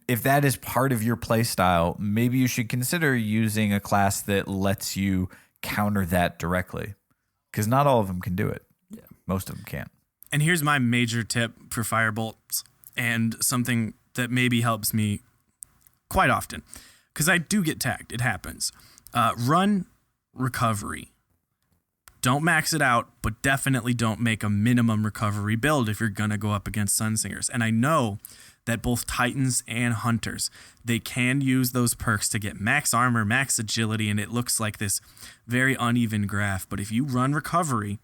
Speaker 2: if that is part of your play style, maybe you should consider using a class that lets you counter that directly. Because not all of them can do it. Yeah. Most of them can't.
Speaker 1: And here's my major tip for Firebolts, and something that maybe helps me quite often. Because I do get tagged. It happens. Run recovery. Don't max it out, but definitely don't make a minimum recovery build if you're going to go up against Sunsingers. And I know that both Titans and Hunters, they can use those perks to get max armor, max agility, and it looks like this very uneven graph. But if you run recovery,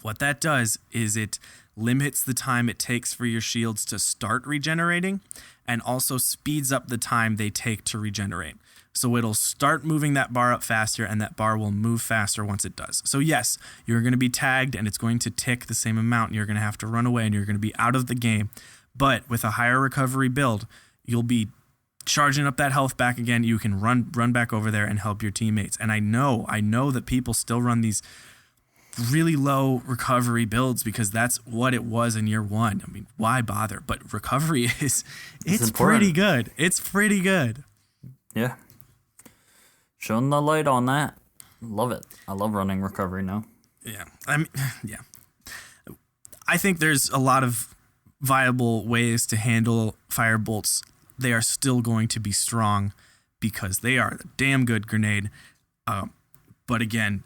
Speaker 1: what that does is it limits the time it takes for your shields to start regenerating and also speeds up the time they take to regenerate. So it'll start moving that bar up faster, and that bar will move faster once it does. So yes, you're going to be tagged, and it's going to tick the same amount, and you're going to have to run away, and you're going to be out of the game. But with a higher recovery build, you'll be charging up that health back again. You can run back over there and help your teammates. And I know that people still run these really low recovery builds because that's what it was in year 1. I mean, why bother? But recovery it's pretty good. It's pretty good.
Speaker 3: Yeah. Showing the light on that. Love it. I love running recovery now.
Speaker 1: Yeah. I think there's a lot of viable ways to handle Firebolts. They are still going to be strong because they are a damn good grenade. But again,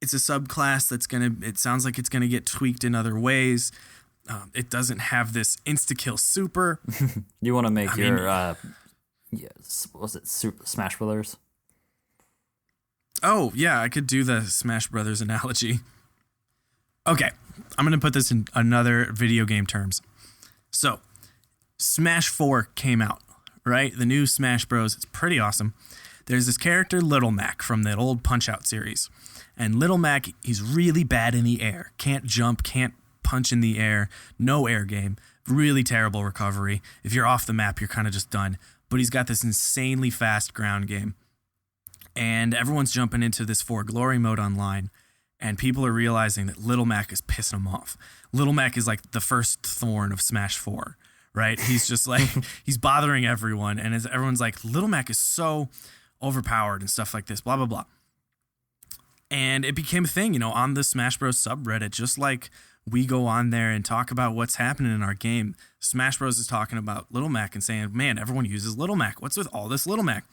Speaker 1: it's a subclass it sounds like it's gonna get tweaked in other ways. It doesn't have this insta-kill super.
Speaker 3: You want to make was it Super Smash Brothers?
Speaker 1: Oh, yeah, I could do the Smash Brothers analogy. Okay, I'm going to put this in another video game terms. So, Smash 4 came out, right? The new Smash Bros. It's pretty awesome. There's this character, Little Mac, from that old Punch-Out series. And Little Mac, he's really bad in the air. Can't jump, can't punch in the air, no air game. Really terrible recovery. If you're off the map, you're kind of just done. But he's got this insanely fast ground game. And everyone's jumping into this For Glory mode online. And people are realizing that Little Mac is pissing them off. Little Mac is like the first thorn of Smash 4, right? He's just like, he's bothering everyone. And everyone's like, Little Mac is so overpowered and stuff like this, blah, blah, blah. And it became a thing, on the Smash Bros. Subreddit, just like we go on there and talk about what's happening in our game. Smash Bros. Is talking about Little Mac and saying, man, everyone uses Little Mac. What's with all this Little Mac?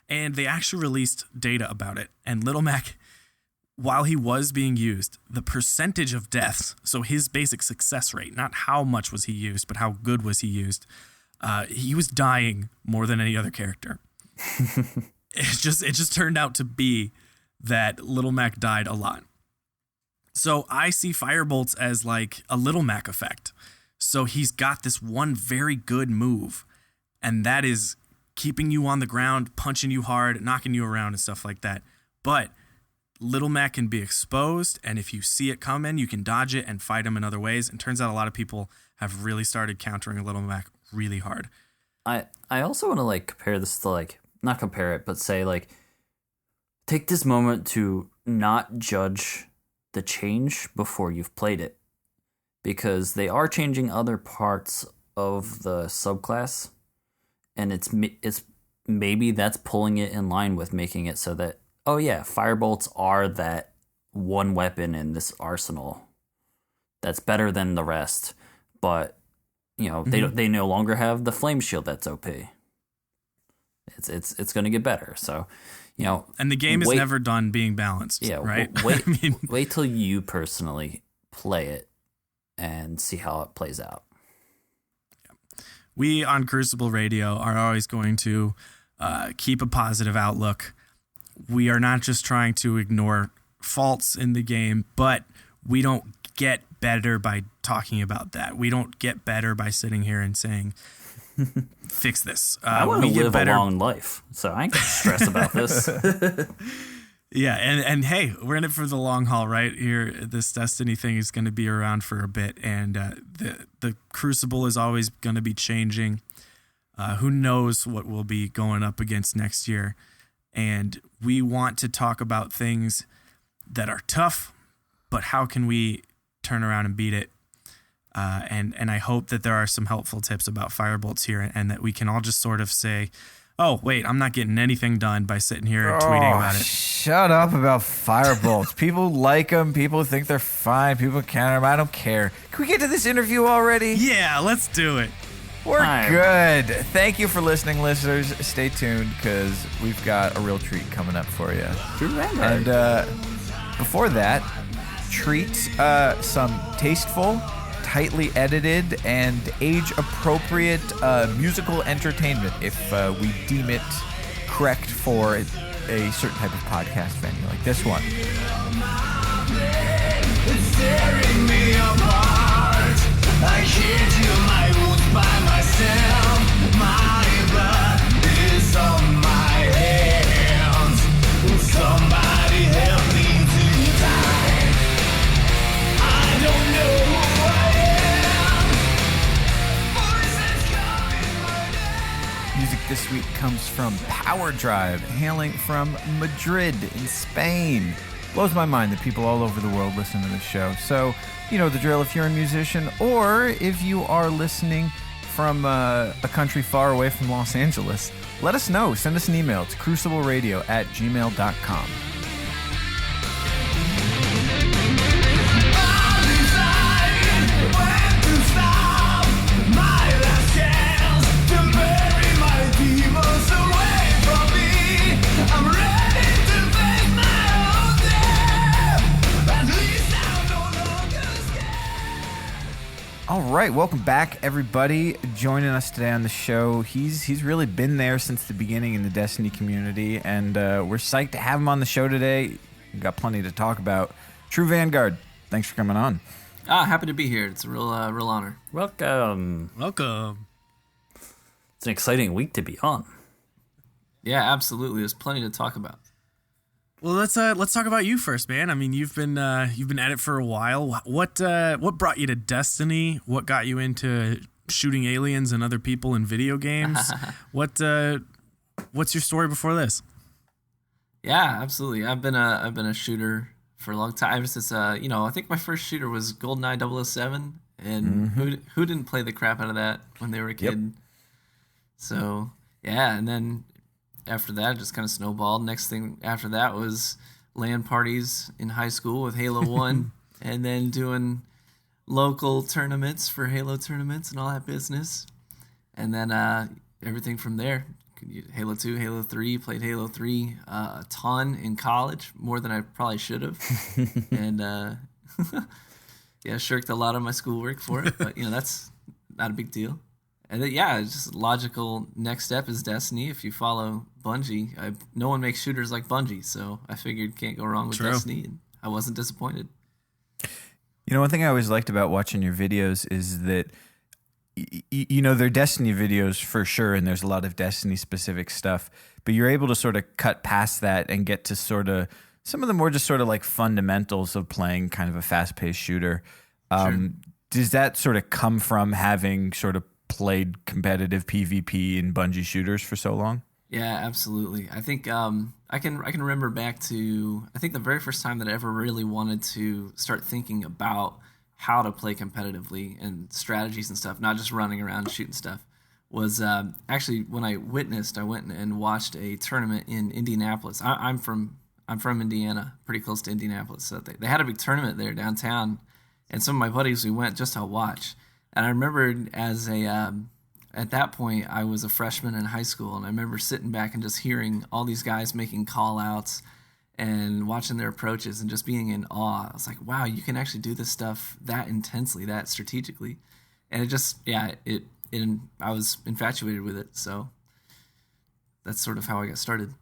Speaker 1: And they actually released data about it. And Little Mac, while he was being used, the percentage of deaths, so his basic success rate, not how much was he used, but how good was he used, he was dying more than any other character. It just turned out to be that Little Mac died a lot. So I see Firebolts as like a Little Mac effect. So he's got this one very good move, and that is keeping you on the ground, punching you hard, knocking you around and stuff like that. But Little Mac can be exposed, and if you see it coming, you can dodge it and fight him in other ways. And turns out a lot of people have really started countering Little Mac really hard.
Speaker 3: I also want to compare this to not compare it, but say take this moment to not judge the change before you've played it, because they are changing other parts of the subclass, and it's maybe that's pulling it in line with making it so that, oh yeah, Firebolts are that one weapon in this arsenal that's better than the rest, but they no longer have the flame shield that's OP. It's going to get better. So,
Speaker 1: and the game is never done being balanced.
Speaker 3: Yeah,
Speaker 1: right.
Speaker 3: Wait till you personally play it and see how it plays out.
Speaker 1: We on Crucible Radio are always going to keep a positive outlook. We are not just trying to ignore faults in the game, but we don't get better by talking about that. We don't get better by sitting here and saying, fix this.
Speaker 3: I want to live a long life, so I ain't gonna stress about this.
Speaker 1: Yeah, and hey, we're in it for the long haul, right? Here, this Destiny thing is going to be around for a bit, and the Crucible is always going to be changing. Who knows what we'll be going up against next year? And we want to talk about things that are tough, but how can we turn around and beat it? And I hope that there are some helpful tips about Firebolts here, and that we can all just sort of say, oh, wait, I'm not getting anything done by sitting here and tweeting about it.
Speaker 2: Shut up about Firebolts. People like them. People think they're fine. People counter them. I don't care. Can we get to this interview already?
Speaker 1: Yeah, let's do it.
Speaker 2: We're good. Thank you for listening, listeners. Stay tuned, because we've got a real treat coming up for you.
Speaker 3: True Vanguard.
Speaker 2: And before that, treat some tasteful, tightly edited, and age-appropriate musical entertainment, if we deem it correct for a certain type of podcast venue like this one. It's tearing me apart. I can't heal my wounds by myself. My blood is on my hands. Somebody help me to die. I don't know who I am. Music this week comes from Power Drive, hailing from Madrid in Spain. Blows my mind that people all over the world listen to this show. So, you know the drill if you're a musician, or if you are listening from a country far away from Los Angeles, let us know. Send us an email. It's crucibleradio@gmail.com. All right, welcome back, everybody. Joining us today on the show, he's really been there since the beginning in the Destiny community, and we're psyched to have him on the show today. We've got plenty to talk about. True Vanguard, thanks for coming on.
Speaker 4: Happy to be here. It's a real honor.
Speaker 3: Welcome. It's an exciting week to be on.
Speaker 4: Yeah, absolutely. There's plenty to talk about.
Speaker 1: Well, let's talk about you first, man. I mean, you've been at it for a while. What brought you to Destiny? What got you into shooting aliens and other people in video games? What's your story before this?
Speaker 4: Yeah, absolutely. I've been a shooter for a long time. Since I think my first shooter was GoldenEye 007, and who didn't play the crap out of that when they were a kid? Yep. So yeah, and then after that, it just kind of snowballed. Next thing after that was LAN parties in high school with Halo 1, and then doing local tournaments for Halo tournaments and all that business. And then everything from there. Halo 2, Halo 3, played Halo 3 a ton in college, more than I probably should have. And shirked a lot of my schoolwork for it, but that's not a big deal. And then, it's just a logical next step is Destiny. If you follow Bungie, no one makes shooters like Bungie, so I figured can't go wrong with Destiny, and I wasn't disappointed.
Speaker 2: One thing I always liked about watching your videos is that, they're Destiny videos for sure, and there's a lot of Destiny-specific stuff, but you're able to sort of cut past that and get to sort of some of the more just sort of like fundamentals of playing kind of a fast-paced shooter.
Speaker 4: Sure.
Speaker 2: Does that sort of come from having sort of played competitive PvP in Bungie shooters for so long?
Speaker 4: Yeah, absolutely. I think I can remember back to the very first time that I ever really wanted to start thinking about how to play competitively and strategies and stuff, not just running around and shooting stuff, was actually when I went and watched a tournament in Indianapolis. I'm from Indiana, pretty close to Indianapolis, so they had a big tournament there downtown, and some of my buddies, we went just to watch. And I remember at that point, I was a freshman in high school, and I remember sitting back and just hearing all these guys making call-outs and watching their approaches and just being in awe. I was like, wow, you can actually do this stuff that intensely, that strategically. And it just, I was infatuated with it. So that's sort of how I got started.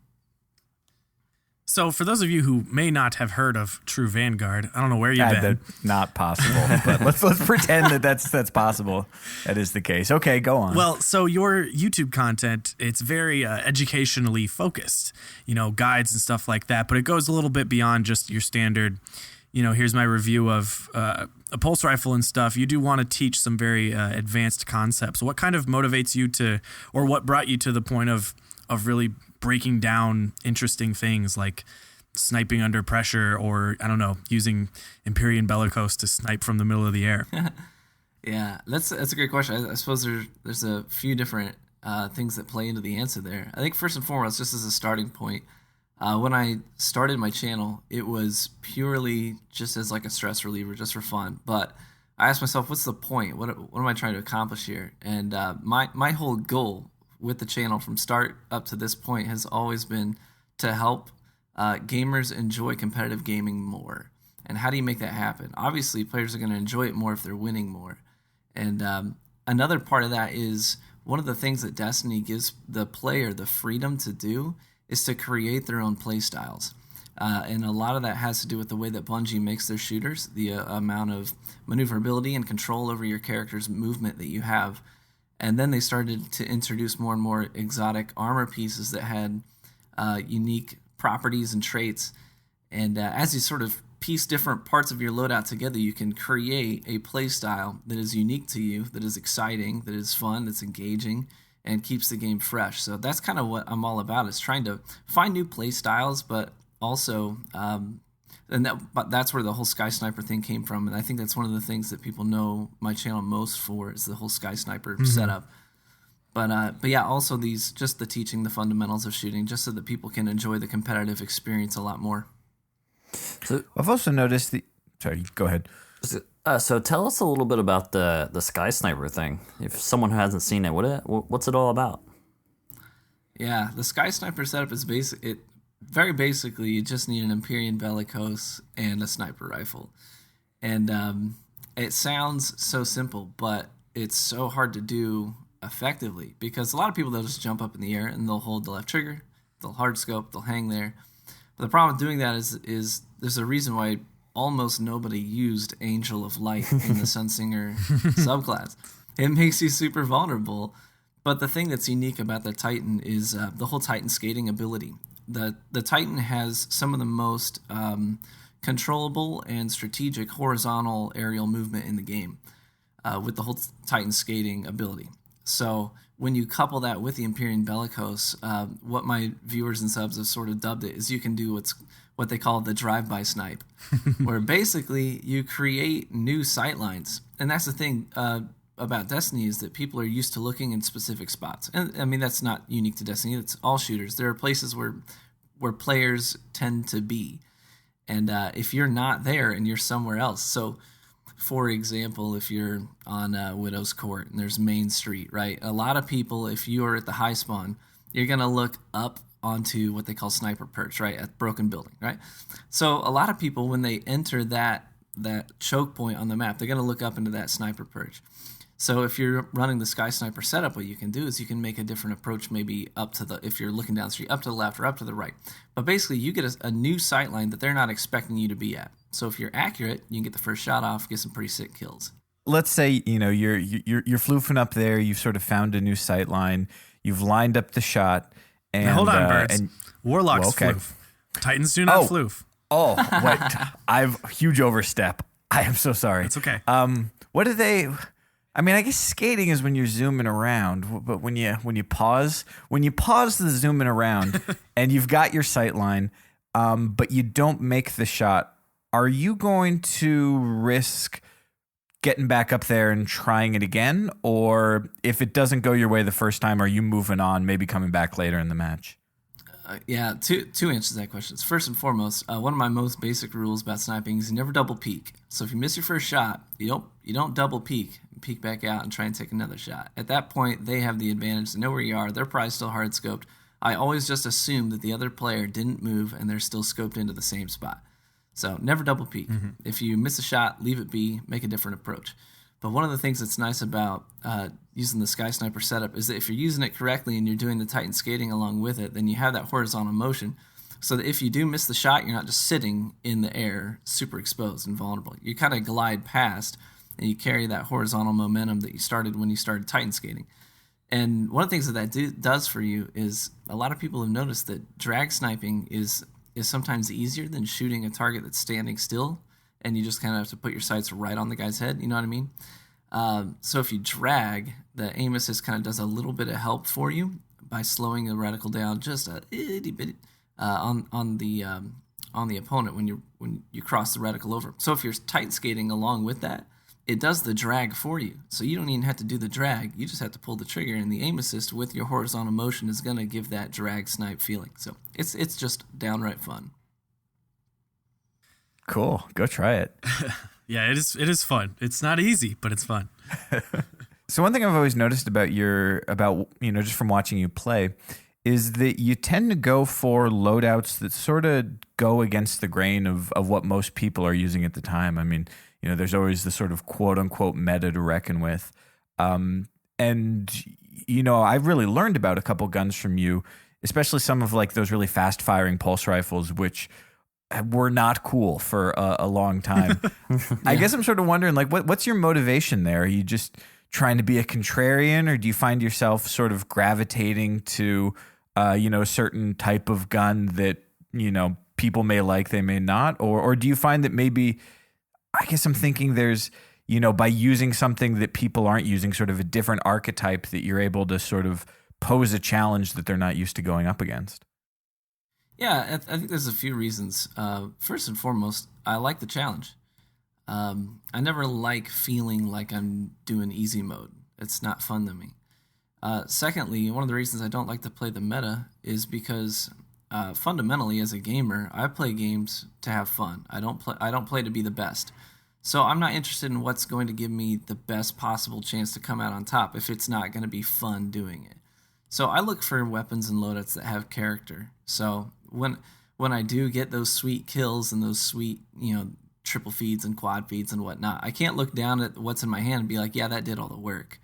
Speaker 1: So for those of you who may not have heard of True Vanguard, I don't know where you've been.
Speaker 2: That's not possible, but let's pretend that's possible. That is the case. Okay, go on.
Speaker 1: Well, so your YouTube content, it's very educationally focused, guides and stuff like that, but it goes a little bit beyond just your standard, here's my review of a pulse rifle and stuff. You do want to teach some very advanced concepts. What kind of motivates you or what brought you to the point of really breaking down interesting things like sniping under pressure, or I don't know, using Empyrean Bellicose to snipe from the middle of the air?
Speaker 4: Yeah, that's a great question. I suppose there's a few different things that play into the answer there. I think first and foremost, just as a starting point, when I started my channel, it was purely just as like a stress reliever, just for fun. But I asked myself, what's the point? What am I trying to accomplish here? And my whole goal with the channel from start up to this point has always been to help gamers enjoy competitive gaming more. And how do you make that happen? Obviously, players are going to enjoy it more if they're winning more. And another part of that is one of the things that Destiny gives the player the freedom to do is to create their own play styles. And a lot of that has to do with the way that Bungie makes their shooters, the amount of maneuverability and control over your character's movement that you have. And then they started to introduce more and more exotic armor pieces that had unique properties and traits. And as you sort of piece different parts of your loadout together, you can create a play style that is unique to you, that is exciting, that is fun, that's engaging, and keeps the game fresh. So that's kind of what I'm all about, is trying to find new play styles, but also but that's where the whole Sky Sniper thing came from, and I think that's one of the things that people know my channel most for, is the whole Sky Sniper setup. But yeah, also just the teaching the fundamentals of shooting, just so that people can enjoy the competitive experience a lot more.
Speaker 3: So
Speaker 2: I've also noticed sorry, go ahead.
Speaker 3: So tell us a little bit about the Sky Sniper thing. If someone who hasn't seen it, what's it all about?
Speaker 4: Yeah, the Sky Sniper setup is very basically, you just need an Empyrean Bellicose and a sniper rifle. And it sounds so simple, but it's so hard to do effectively because a lot of people, they'll just jump up in the air and they'll hold the left trigger, they'll hard scope, they'll hang there. But the problem with doing that is there's a reason why almost nobody used Angel of Light in the Sunsinger subclass. It makes you super vulnerable. But the thing that's unique about the Titan is the whole Titan skating ability. The Titan has some of the most controllable and strategic horizontal aerial movement in the game with the whole Titan skating ability. So when you couple that with the Empyrean Bellicose, what my viewers and subs have sort of dubbed it is you can do what they call the drive-by snipe, where basically you create new sightlines. And that's the thing about Destiny is that people are used to looking in specific spots. And I mean, that's not unique to Destiny. It's all shooters. There are places where players tend to be. And if you're not there and you're somewhere else, so for example, if you're on Widow's Court and there's Main Street, right? A lot of people, if you are at the high spawn, you're going to look up onto what they call sniper perch, right? At broken building, right? So a lot of people, when they enter that choke point on the map, they're going to look up into that sniper perch. So if you're running the Sky Sniper setup, what you can do is you can make a different approach, maybe if you're looking down the street, up to the left or up to the right. But basically, you get a new sight line that they're not expecting you to be at. So if you're accurate, you can get the first shot off, get some pretty sick kills.
Speaker 2: Let's say, you're floofing up there, you've sort of found a new sight line, you've lined up the shot, and
Speaker 1: now hold on, Birds.
Speaker 2: And
Speaker 1: Warlocks floof. Titans do not floof.
Speaker 2: Oh, wait. I've huge overstep. I am so sorry.
Speaker 1: It's okay.
Speaker 2: What do they? I mean, I guess skating is when you're zooming around, but when you pause the zooming around and you've got your sight line, but you don't make the shot, are you going to risk getting back up there and trying it again? Or if it doesn't go your way the first time, are you moving on, maybe coming back later in the match?
Speaker 4: Yeah, two answers to that question. First and foremost, one of my most basic rules about sniping is you never double peek. So if you miss your first shot, you don't double peek back out and try and take another shot. At that point, they have the advantage. They know where you are. They're probably still hard scoped. I always just assume that the other player didn't move and they're still scoped into the same spot. So never double peek. Mm-hmm. If you miss a shot, leave it be, make a different approach. But one of the things that's nice about using the Sky Sniper setup is that if you're using it correctly and you're doing the Titan skating along with it, then you have that horizontal motion so that if you do miss the shot, you're not just sitting in the air super exposed and vulnerable. You kind of glide past and you carry that horizontal momentum that you started when you started Titan skating. And one of the things that does for you is a lot of people have noticed that drag sniping is sometimes easier than shooting a target that's standing still, and you just kind of have to put your sights right on the guy's head. You know what I mean? So if you drag, the aim assist kind of does a little bit of help for you by slowing the reticle down just a itty bit on the opponent when you cross the reticle over. So if you're tight skating along with that, it does the drag for you. So you don't even have to do the drag. You just have to pull the trigger, and the aim assist with your horizontal motion is going to give that drag snipe feeling. So it's just downright fun.
Speaker 2: Cool. Go try it.
Speaker 1: Yeah, it is fun. It's not easy, but it's fun.
Speaker 2: So one thing I've always noticed about just from watching you play is that you tend to go for loadouts that sort of go against the grain of what most people are using at the time. I mean, there's always the sort of quote unquote meta to reckon with. And I've really learned about a couple guns from you, especially some of like those really fast firing pulse rifles, which were not cool for a long time. Yeah. I guess I'm sort of wondering, like, what's your motivation there? Are you just trying to be a contrarian, or do you find yourself sort of gravitating to, a certain type of gun that, people may like, they may not? Or do you find that maybe, I guess I'm thinking there's, by using something that people aren't using, sort of a different archetype that you're able to sort of pose a challenge that they're not used to going up against?
Speaker 4: Yeah, I think there's a few reasons. First and foremost, I like the challenge. I never like feeling like I'm doing easy mode. It's not fun to me. Secondly, one of the reasons I don't like to play the meta is because fundamentally, as a gamer, I play games to have fun. I don't play to be the best. So I'm not interested in what's going to give me the best possible chance to come out on top if it's not going to be fun doing it. So I look for weapons and loadouts that have character. So when I do get those sweet kills and those sweet, triple feeds and quad feeds and whatnot. I can't look down at what's in my hand and be like, yeah, that did all the work.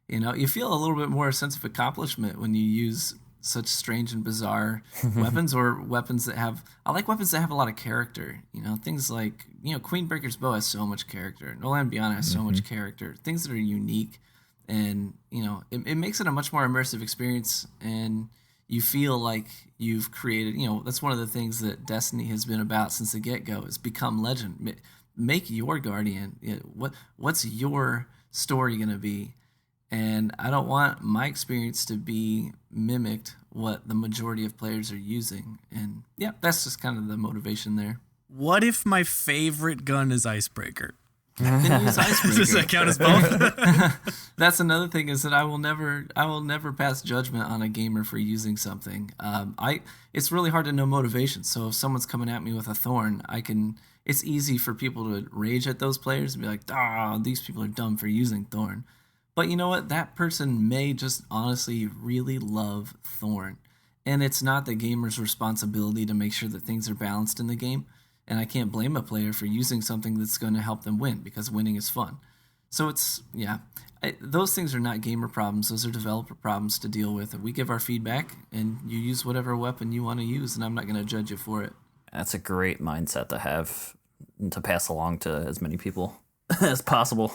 Speaker 4: You know, you feel a little bit more sense of accomplishment when you use such strange and bizarre weapons, or weapons that have, I like weapons that have a lot of character. You know, things like, you know, Queenbreaker's bow has so much character. No Land Beyond has so much character. Things that are unique, and, you know, it makes it a much more immersive experience, and you feel like you've created, you know, that's one of the things that Destiny has been about since the get-go, is become legend. Make your Guardian. What's your story going to be? And I don't want my experience to be mimicked what the majority of players are using. And yeah, that's just kind of the motivation there.
Speaker 1: What if my favorite gun is Icebreaker?
Speaker 4: Then use Icebreaker.
Speaker 1: Does that count as both?
Speaker 4: That's another thing, is that I will never pass judgment on a gamer for using something. It's really hard to know motivation. So if someone's coming at me with a thorn, it's easy for people to rage at those players and be like, these people are dumb for using thorn. But you know what? That person may just honestly really love thorn. And it's not the gamer's responsibility to make sure that things are balanced in the game. And I can't blame a player for using something that's going to help them win, because winning is fun. So those things are not gamer problems. Those are developer problems to deal with. And we give our feedback, and you use whatever weapon you want to use, and I'm not going to judge you for it.
Speaker 3: That's a great mindset to have, and to pass along to as many people as possible.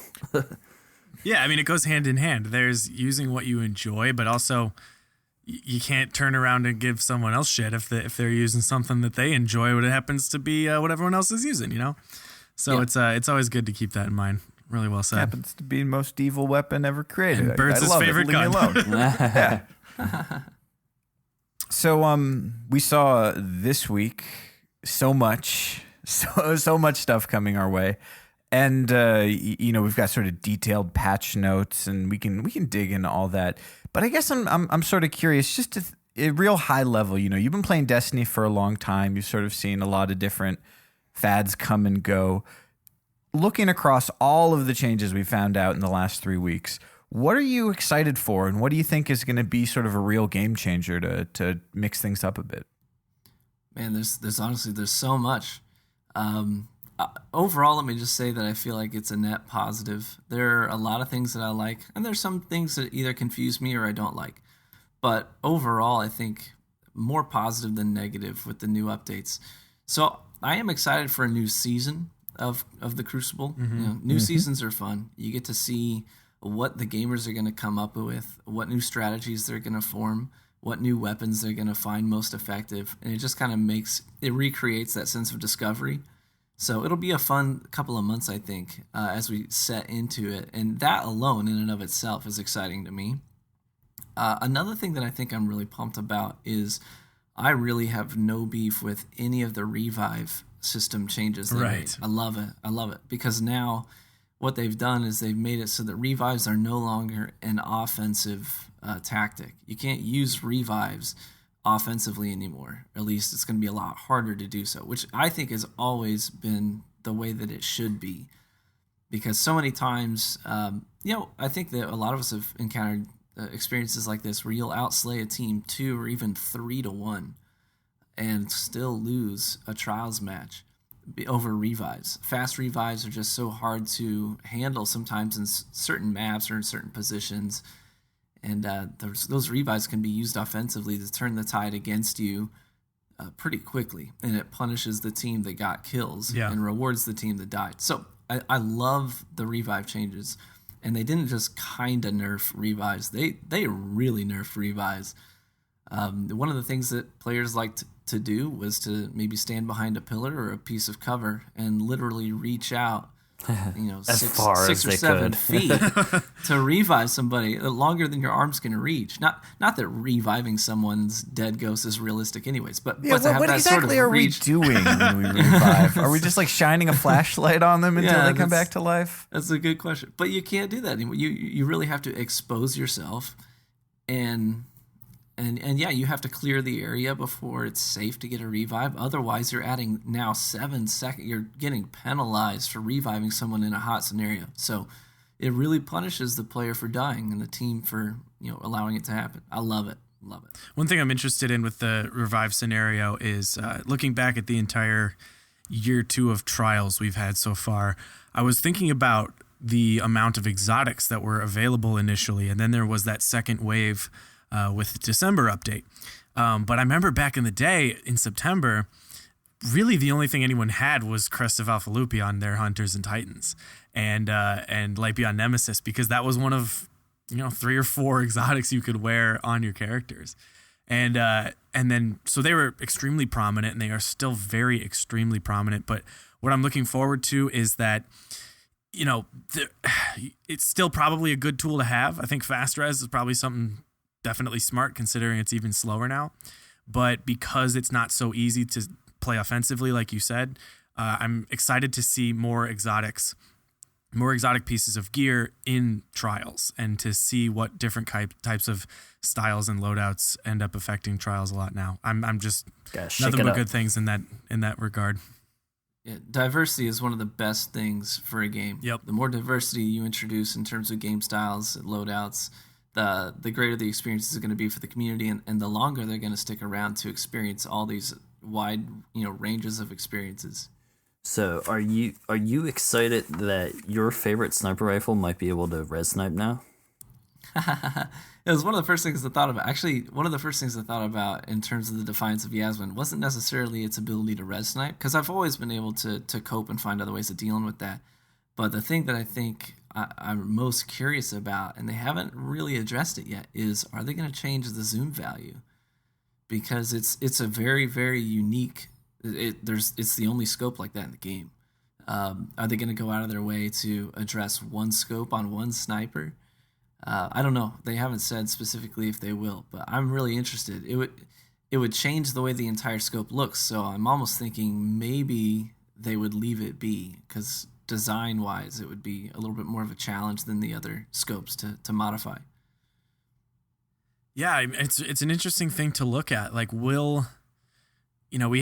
Speaker 1: Yeah, I mean, it goes hand in hand. There's using what you enjoy, but also you can't turn around and give someone else shit if they're using something that they enjoy, when it happens to be what everyone else is using, you know? So it's always good to keep that in mind. Really well said.
Speaker 2: Happens to be the most evil weapon ever created.
Speaker 1: And Birds' favorite gun.
Speaker 2: Yeah. So we saw this week so much stuff coming our way. And you know, we've got sort of detailed patch notes, and we can dig into all that. But I guess I'm sort of curious, just a real high level. You know, you've been playing Destiny for a long time. You've sort of seen a lot of different fads come and go. Looking across all of the changes we found out in the last 3 weeks, what are you excited for, and what do you think is going to be sort of a real game changer to mix things up a bit?
Speaker 4: Man, there's honestly so much. Overall, let me just say that I feel like it's a net positive. There are a lot of things that I like, and there's some things that either confuse me or I don't like. But overall, I think more positive than negative with the new updates. So I am excited for a new season of the Crucible. Mm-hmm. You know, new seasons are fun. You get to see what the gamers are going to come up with, what new strategies they're going to form, what new weapons they're going to find most effective. And it just kind of recreates that sense of discovery. So it'll be a fun couple of months, I think, as we set into it. And that alone in and of itself is exciting to me. Another thing that I think I'm really pumped about is I really have no beef with any of the revive system changes they made. I love it. Because now what they've done is they've made it so that revives are no longer an offensive tactic. You can't use revives offensively anymore. At least it's going to be a lot harder to do so, which I think has always been the way that it should be. Because so many times, I think that a lot of us have encountered experiences like this where you'll outslay a team 2 or even 3-1 and still lose a trials match over revives. Fast revives are just so hard to handle sometimes in certain maps or in certain positions. And those revives can be used offensively to turn the tide against you pretty quickly. And it punishes the team that got kills and rewards the team that died. So I love the revive changes. And they didn't just kind of nerf revives. They really nerfed revives. One of the things that players liked to do was to maybe stand behind a pillar or a piece of cover and literally reach out,
Speaker 3: as
Speaker 4: 6
Speaker 3: far
Speaker 4: or
Speaker 3: as they
Speaker 4: 7
Speaker 3: could.
Speaker 4: feet to revive somebody longer than your arms can reach. Not that reviving someone's dead ghost is realistic, anyways. But to have
Speaker 2: what
Speaker 4: that
Speaker 2: exactly
Speaker 4: sort of
Speaker 2: are we
Speaker 4: reach.
Speaker 2: doing when we revive? Are we just like shining a flashlight on them until they come back to life?
Speaker 4: That's a good question. But you can't do that anymore. You really have to expose yourself, and you have to clear the area before it's safe to get a revive. Otherwise, you're adding now 7 seconds. You're getting penalized for reviving someone in a hot scenario. So it really punishes the player for dying and the team for allowing it to happen. I love it.
Speaker 1: One thing I'm interested in with the revive scenario is looking back at the entire year 2 of trials we've had so far, I was thinking about the amount of exotics that were available initially, and then there was that second wave with the December update. But I remember back in the day, in September, really the only thing anyone had was Crest of Alpha Lupi on their Hunters and Titans, and Light Beyond Nemesis, because that was one of 3 or 4 exotics you could wear on your characters. And then so they were extremely prominent, and they are still very extremely prominent. But what I'm looking forward to is that, it's still probably a good tool to have. I think fast res is probably something definitely smart, considering it's even slower now. But because it's not so easy to play offensively, like you said, I'm excited to see more exotic pieces of gear in trials, and to see what different types of styles and loadouts end up affecting trials a lot now. I'm just nothing but good things in that regard.
Speaker 4: Yeah, diversity is one of the best things for a game.
Speaker 1: Yep.
Speaker 4: The more diversity you introduce in terms of game styles and loadouts, the greater the experience is going to be for the community, and the longer they're going to stick around to experience all these wide ranges of experiences.
Speaker 3: So are you excited that your favorite sniper rifle might be able to res snipe now?
Speaker 4: It was one of the first things I thought about. Actually, one of the first things I thought about in terms of the Defiance of Yasmin wasn't necessarily its ability to res snipe, because I've always been able to cope and find other ways of dealing with that. But the thing that I think I'm most curious about, and they haven't really addressed it yet, is are they going to change the zoom value? Because it's a very, very unique. It's the only scope like that in the game. Are they going to go out of their way to address one scope on one sniper? I don't know. They haven't said specifically if they will, but I'm really interested. It would change the way the entire scope looks, so I'm almost thinking maybe they would leave it be, because design-wise it would be a little bit more of a challenge than the other scopes to modify.
Speaker 1: Yeah, it's an interesting thing to look at. Like, we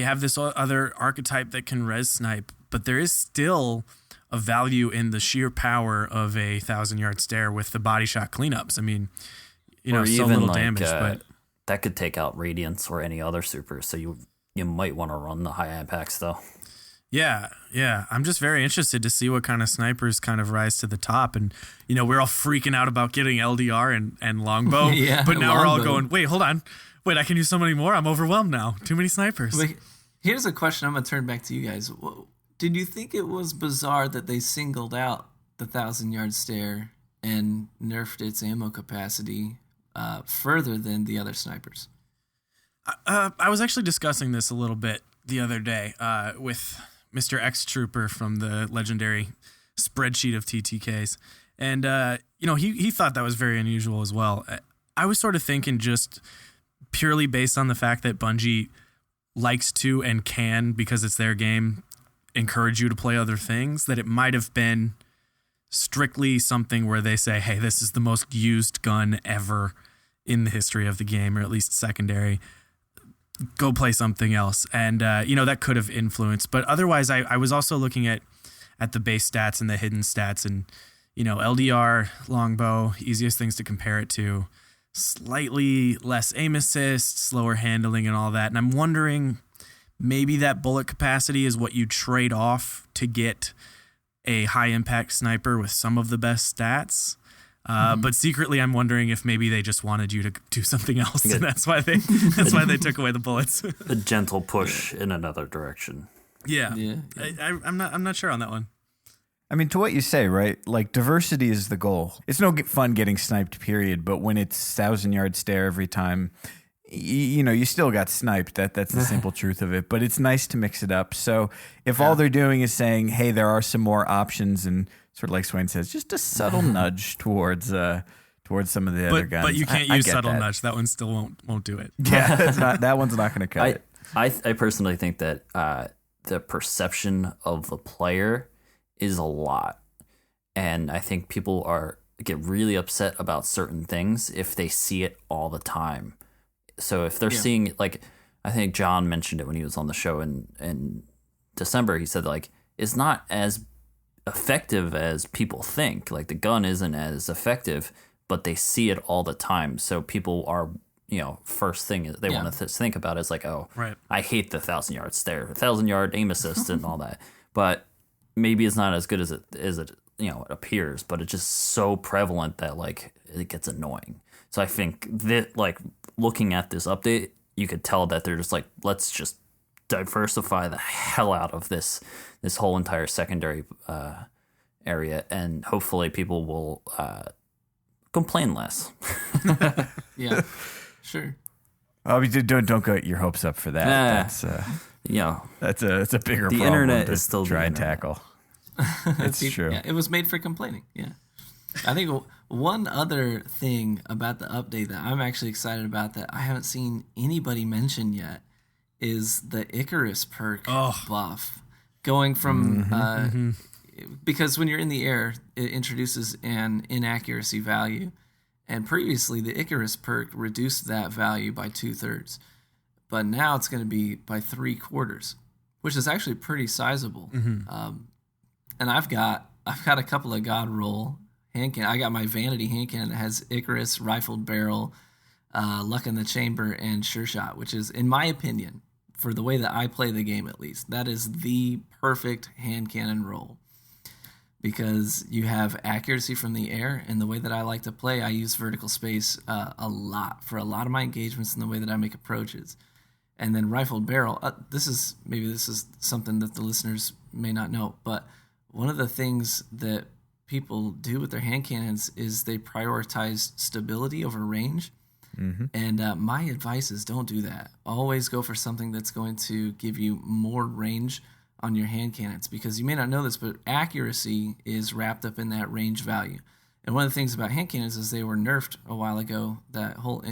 Speaker 1: have this other archetype that can res snipe, but there is still a value in the sheer power of a 1,000-yard stare with the body shot cleanups. I mean,
Speaker 3: or
Speaker 1: so little damage,
Speaker 3: but that could take out Radiance or any other super. So you might want to run the high impacts though.
Speaker 1: Yeah. I'm just very interested to see what kind of snipers kind of rise to the top. And, we're all freaking out about getting LDR and longbow,
Speaker 4: yeah,
Speaker 1: but now
Speaker 4: longbow.
Speaker 1: we're all going, wait, hold on. Wait, I can use so many more. I'm overwhelmed now. Too many snipers.
Speaker 4: But here's a question I'm going to turn back to you guys. Did you think it was bizarre that they singled out the 1,000-yard stare and nerfed its ammo capacity further than the other snipers?
Speaker 1: I was actually discussing this a little bit the other day with Mr. X Trooper from the legendary spreadsheet of TTKs. And, he thought that was very unusual as well. I was sort of thinking, just purely based on the fact that Bungie likes to and can, because it's their game, encourage you to play other things, that it might have been strictly something where they say, hey, this is the most used gun ever in the history of the game, or at least secondary. Go play something else. And, that could have influenced. But otherwise, I was also looking at the base stats and the hidden stats, and, LDR, longbow, easiest things to compare it to, slightly less aim assist, slower handling and all that. And I'm wondering, maybe that bullet capacity is what you trade off to get a high impact sniper with some of the best stats. But secretly, I'm wondering if maybe they just wanted you to do something else, and that's why they took away the bullets.
Speaker 3: A gentle push in another direction.
Speaker 1: Yeah.
Speaker 4: Yeah.
Speaker 1: I'm not sure on that one.
Speaker 2: I mean, to what you say, right? Like, diversity is the goal. It's no fun getting sniped, period. But when it's 1,000-yard stare every time, you still got sniped. That's the simple truth of it. But it's nice to mix it up. So if all they're doing is saying, hey, there are some more options, and sort of like Swain says, just a subtle nudge towards some of the other guns.
Speaker 1: But you can't use subtle nudge. That one still won't do it.
Speaker 2: Yeah, that one's not going to cut it.
Speaker 3: I personally think that the perception of the player is a lot, and I think people get really upset about certain things if they see it all the time. So if they're seeing, like, I think John mentioned it when he was on the show in December. He said, like, it's not as effective as people think. Like, the gun isn't as effective, but they see it all the time. So people are, first thing they want to think about is like, oh,
Speaker 1: right.
Speaker 3: I hate the 1,000-yard stare, 1,000-yard aim assist, and all that. But maybe it's not as good as it appears. But it's just so prevalent that like it gets annoying. So I think that like looking at this update, you could tell that they're just like, let's just diversify the hell out of this whole entire secondary area, and hopefully people will complain less.
Speaker 4: Yeah, sure.
Speaker 2: Oh, don't get your hopes up for that. That's a bigger
Speaker 3: the
Speaker 2: problem.
Speaker 3: Internet is still
Speaker 2: try and tackle. It's true.
Speaker 4: Yeah, it was made for complaining. Yeah, I think one other thing about the update that I'm actually excited about that I haven't seen anybody mention yet is the Icarus perk buff, going from because when you're in the air, it introduces an inaccuracy value, and previously the Icarus perk reduced that value by 2/3, but now it's going to be by 3/4, which is actually pretty sizable. And I've got a couple of God roll hand cannon. I got my Vanity hand cannon that has Icarus, rifled barrel, luck in the chamber, and sure shot, which is, in my opinion, for the way that I play the game at least, that is the perfect hand cannon roll. Because you have accuracy from the air, and the way that I like to play, I use vertical space a lot for a lot of my engagements and the way that I make approaches. And then rifled barrel, this is something that the listeners may not know, but one of the things that people do with their hand cannons is they prioritize stability over range. And my advice is don't do that. Always go for something that's going to give you more range on your hand cannons, because you may not know this, but accuracy is wrapped up in that range value. And one of the things about hand cannons is they were nerfed a while ago, that whole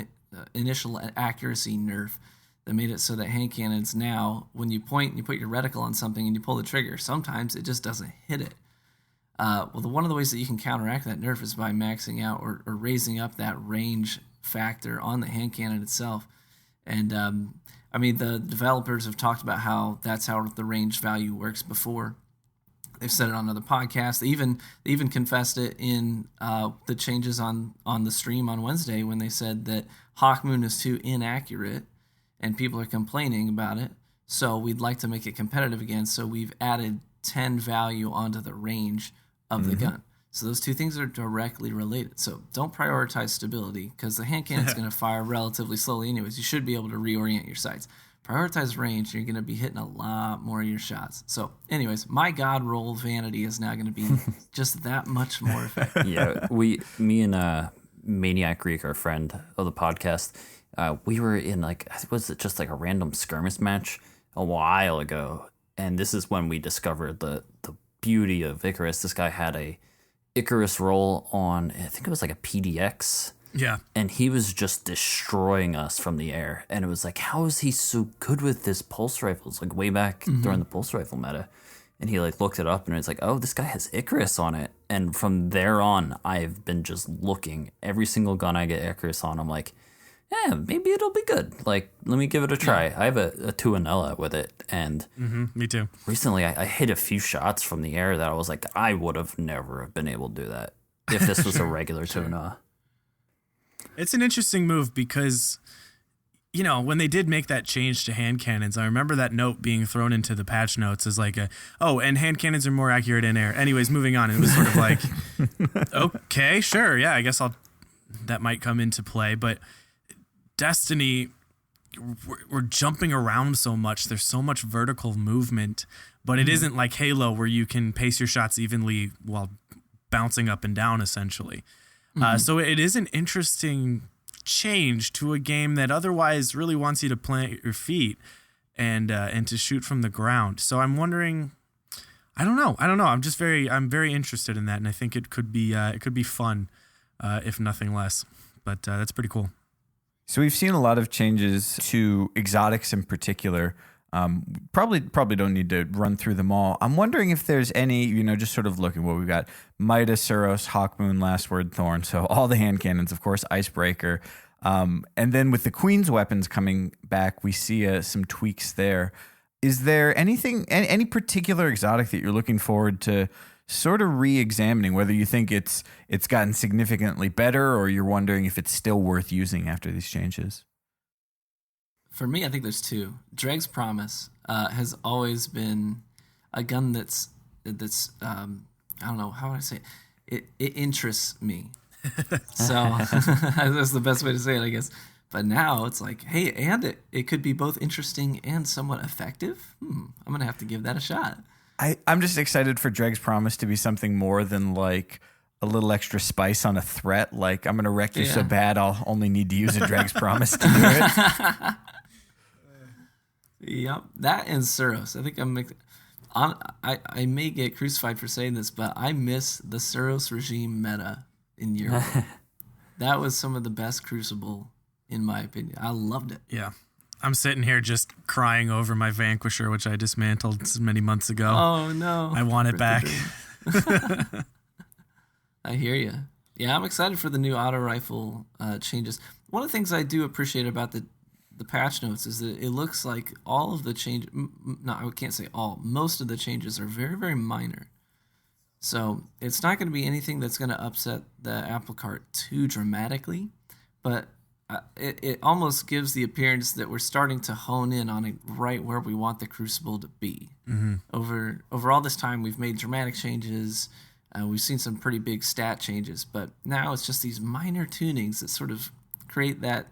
Speaker 4: initial accuracy nerf that made it so that hand cannons now, when you point and you put your reticle on something and you pull the trigger, sometimes it just doesn't hit it. One of the ways that you can counteract that nerf is by maxing out or raising up that range factor on the hand cannon itself. And the developers have talked about how that's how the range value works before. They've said it on other podcasts. They even confessed it in the changes on the stream on Wednesday, when they said that Hawkmoon is too inaccurate and people are complaining about it. So we'd like to make it competitive again. So we've added 10 value onto the range of the gun. So those two things are directly related. So don't prioritize stability, because the hand cannon's going to fire relatively slowly anyways. You should be able to reorient your sights. Prioritize range, and you're going to be hitting a lot more of your shots. So anyways, my God roll Vanity is now going to be just that much more effective.
Speaker 3: Yeah, me and Maniac Greek, our friend of the podcast, we were in was it just like a random skirmish match a while ago, and this is when we discovered the beauty of Icarus. This guy had a Icarus roll on, I think it was like a PDX.
Speaker 1: Yeah.
Speaker 3: And he was just destroying us from the air. And it was like, how is he so good with this pulse rifle? It's like way back during the pulse rifle meta. And he looked it up, and it's like, oh, this guy has Icarus on it. And from there on, I've been just looking. Every single gun I get Icarus on, I'm like, yeah, maybe it'll be good. Let me give it a try. Yeah. I have a Tuanella with it, and
Speaker 1: me too.
Speaker 3: Recently, I hit a few shots from the air that I was like, I would have never been able to do that if this was a regular Tuna.
Speaker 1: It's an interesting move because, when they did make that change to hand cannons, I remember that note being thrown into the patch notes as and hand cannons are more accurate in air. Anyways, moving on. It was sort of like, okay, sure, yeah, I guess that might come into play, but Destiny, we're jumping around so much. There's so much vertical movement, but it isn't like Halo where you can pace your shots evenly while bouncing up and down, essentially. So it is an interesting change to a game that otherwise really wants you to plant your feet and to shoot from the ground. So I'm wondering, I don't know. I'm very interested in that, and I think it could be fun, if nothing less. But that's pretty cool.
Speaker 2: So we've seen a lot of changes to exotics in particular. Probably don't need to run through them all. I'm wondering if there's any, just sort of looking what we've got. Midas, Suros, Hawkmoon, Last Word, Thorn. So all the hand cannons, of course, Icebreaker. And then with the Queen's weapons coming back, we see some tweaks there. Is there anything, any particular exotic that you're looking forward to sort of re-examining, whether you think it's gotten significantly better or you're wondering if it's still worth using after these changes?
Speaker 4: For me, I think there's two. Dreg's Promise has always been a gun that's I don't know, how would I say it? It interests me. So that's the best way to say it, I guess. But now it's like, hey, and it could be both interesting and somewhat effective. I'm going to have to give that a shot.
Speaker 2: I'm just excited for Dreg's Promise to be something more than like a little extra spice on a threat. Like, I'm going to wreck you so bad I'll only need to use a Dreg's Promise to do it.
Speaker 4: Yep, that and Suros. I think I may get crucified for saying this, but I miss the Suros regime meta in Europe. That was some of the best Crucible, in my opinion. I loved it.
Speaker 1: Yeah. I'm sitting here just crying over my Vanquisher, which I dismantled many months ago.
Speaker 4: Oh, no.
Speaker 1: I want it back.
Speaker 4: I hear you. Yeah, I'm excited for the new auto rifle changes. One of the things I do appreciate about the patch notes is that it looks like all of the changes, no, I can't say all, most of the changes are very, very minor. So it's not going to be anything that's going to upset the apple cart too dramatically, but it almost gives the appearance that we're starting to hone in on it right where we want the Crucible to be. Mm-hmm. Over all this time, we've made dramatic changes. We've seen some pretty big stat changes, but now it's just these minor tunings that sort of create that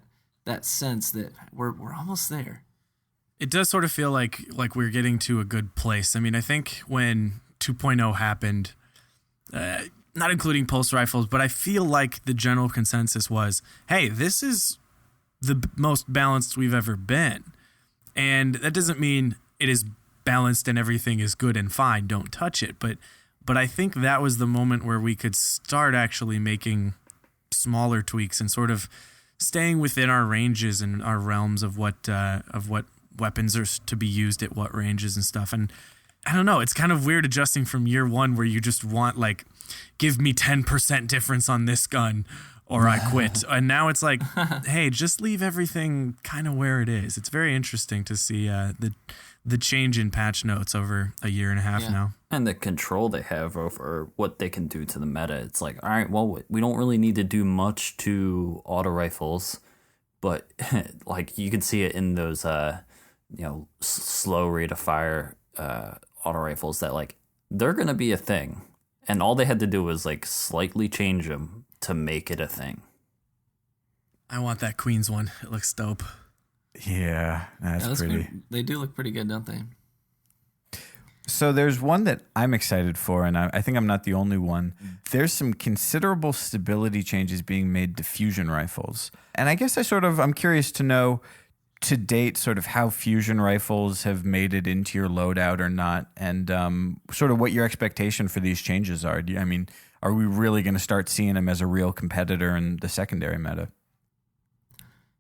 Speaker 4: sense that we're almost there.
Speaker 1: It does sort of feel like we're getting to a good place. I mean, I think when 2.0 happened, not including pulse rifles, but I feel like the general consensus was, hey, this is the most balanced we've ever been. And that doesn't mean it is balanced and everything is good and fine, don't touch it. But I think that was the moment where we could start actually making smaller tweaks and sort of staying within our ranges and our realms of what weapons are to be used at what ranges and stuff. And I don't know, it's kind of weird adjusting from year one where you just want, like, give me 10% difference on this gun or I quit. And now it's like, hey, just leave everything kind of where it is. It's very interesting to see the change in patch notes over a year and a half now.
Speaker 3: And the control they have over what they can do to the meta. It's like, all right, well, we don't really need to do much to auto rifles, but like you can see it in those, slow rate of fire auto rifles that like they're going to be a thing. And all they had to do was like slightly change them to make it a thing.
Speaker 1: I want that Queen's one. It looks dope.
Speaker 2: Yeah, that's pretty.
Speaker 4: Good. They do look pretty good, don't they?
Speaker 2: So there's one that I'm excited for, and I think I'm not the only one. There's some considerable stability changes being made to fusion rifles. And I guess I'm curious to know to date sort of how fusion rifles have made it into your loadout or not, and sort of what your expectation for these changes are. Are we really going to start seeing them as a real competitor in the secondary meta?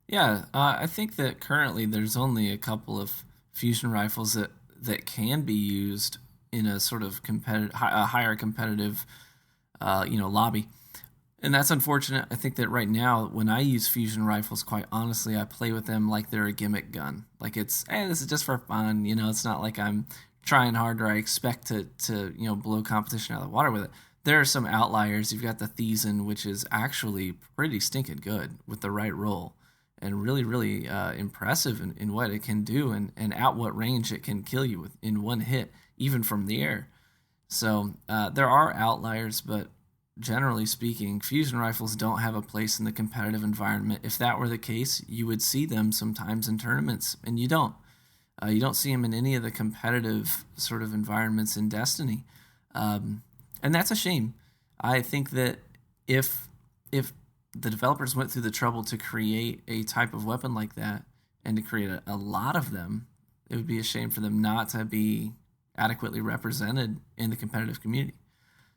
Speaker 4: Yeah, I think that currently there's only a couple of fusion rifles that can be used in a sort of higher competitive, lobby. And that's unfortunate. I think that right now, when I use fusion rifles, quite honestly, I play with them like they're a gimmick gun. Like it's, hey, this is just for fun. It's not like I'm trying hard or I expect to blow competition out of the water with it. There are some outliers. You've got the Thiessen, which is actually pretty stinking good with the right roll. And really, really impressive in what it can do and at what range it can kill you in one hit, even from the air. So there are outliers, but generally speaking, fusion rifles don't have a place in the competitive environment. If that were the case, you would see them sometimes in tournaments, and you don't. You don't see them in any of the competitive sort of environments in Destiny. And that's a shame. I think that if the developers went through the trouble to create a type of weapon like that and to create a lot of them, it would be a shame for them not to be adequately represented in the competitive community.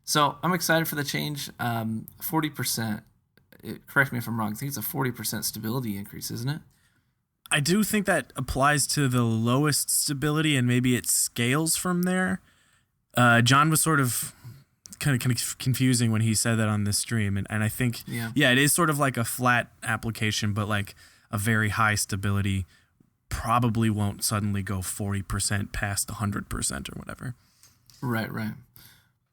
Speaker 4: So I'm excited for the change. 40%, correct me if I'm wrong, I think it's a 40% stability increase, isn't it?
Speaker 1: I do think that applies to the lowest stability, and maybe it scales from there. John was sort of kind of confusing when he said that on this stream, and I think it is sort of like a flat application, but like a very high stability probably won't suddenly go 40% past 100% or whatever.
Speaker 4: Right.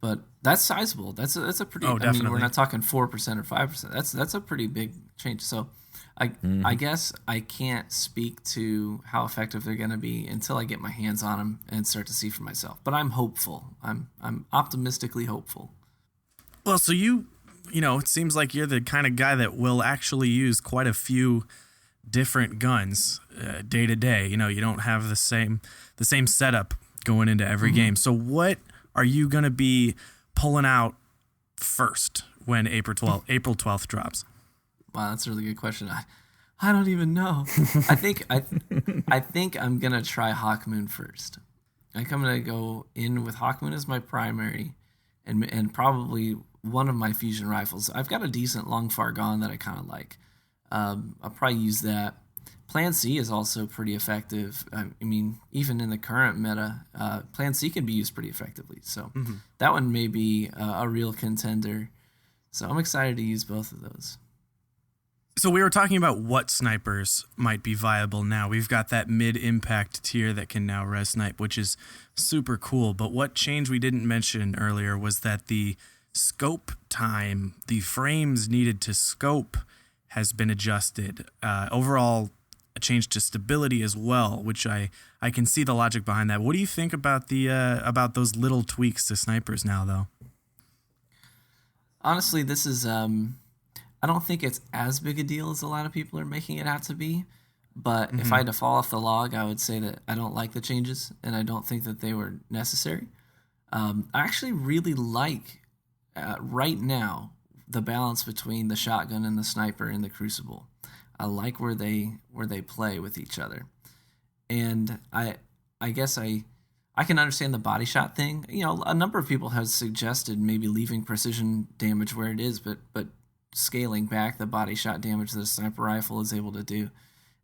Speaker 4: but that's sizable. That's a pretty.
Speaker 1: Oh,
Speaker 4: I mean,
Speaker 1: definitely.
Speaker 4: we're not talking 4% or 5%. That's a pretty big change. So, I guess I can't speak to how effective they're going to be until I get my hands on them and start to see for myself. But I'm hopeful. I'm optimistically hopeful.
Speaker 1: Well, so you know, it seems like you're the kind of guy that will actually use quite a few different guns day to day. You know, you don't have the same setup going into every game. So what are you going to be pulling out first when April 12th drops?
Speaker 4: Wow, that's a really good question. I don't even know. I think I'm gonna try Hawkmoon first. I think I'm gonna go in with Hawkmoon as my primary, and probably one of my fusion rifles. I've got a decent long far gone that I kind of like. I'll probably use that. Plan C is also pretty effective. I mean, even in the current meta, Plan C can be used pretty effectively. So that one may be a real contender. So I'm excited to use both of those.
Speaker 1: So we were talking about what snipers might be viable now. We've got that mid-impact tier that can now res snipe, which is super cool. But what change we didn't mention earlier was that the scope time, the frames needed to scope, has been adjusted. Overall, a change to stability as well, which I can see the logic behind that. What do you think about about those little tweaks to snipers now, though?
Speaker 4: Honestly, this is I don't think it's as big a deal as a lot of people are making it out to be. But if I had to fall off the log, I would say that I don't like the changes, and I don't think that they were necessary. I actually really like right now the balance between the shotgun and the sniper in the Crucible. I like where they play with each other, and I guess I can understand the body shot thing. You know, a number of people have suggested maybe leaving precision damage where it is, but scaling back the body shot damage that a sniper rifle is able to do.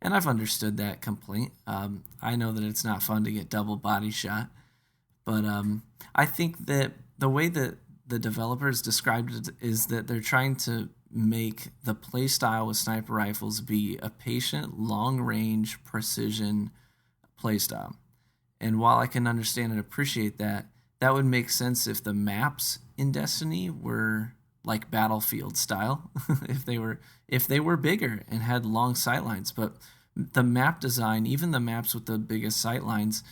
Speaker 4: And I've understood that complaint. I know that it's not fun to get double body shot, but I think that the way that the developers described it is that they're trying to make the playstyle with sniper rifles be a patient, long-range, precision playstyle. And while I can understand and appreciate that, that would make sense if the maps in Destiny were like Battlefield style, if they were bigger and had long sightlines. But the map design, even the maps with the biggest sightlines,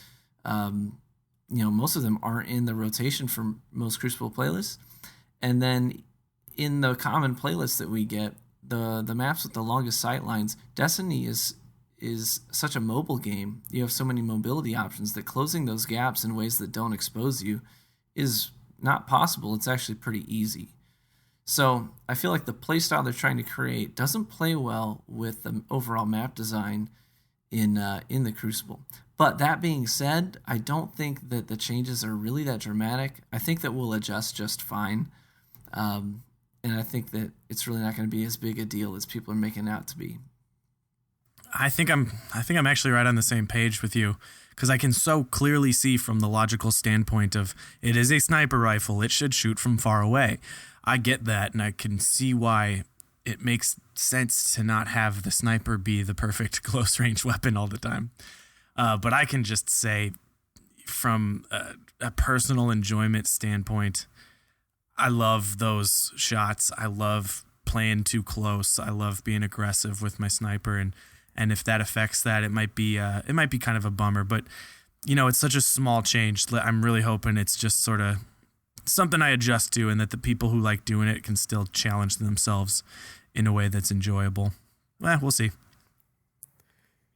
Speaker 4: most of them aren't in the rotation for most Crucible playlists. And then in the common playlists that we get, the maps with the longest sightlines, Destiny is such a mobile game. You have so many mobility options that closing those gaps in ways that don't expose you is not possible. It's actually pretty easy. So I feel like the playstyle they're trying to create doesn't play well with the overall map design in the Crucible. But that being said, I don't think that the changes are really that dramatic. I think that we'll adjust just fine. And I think that it's really not going to be as big a deal as people are making it out to be.
Speaker 1: I think I'm actually right on the same page with you, because I can so clearly see from the logical standpoint of it is a sniper rifle, it should shoot from far away. I get that, and I can see why it makes sense to not have the sniper be the perfect close range weapon all the time. But I can just say from a personal enjoyment standpoint, I love those shots. I love playing too close. I love being aggressive with my sniper, and if that affects that, it might be kind of a bummer. But it's such a small change. I'm really hoping it's just sort of something I adjust to, and that the people who like doing it can still challenge themselves in a way that's enjoyable. We'll see.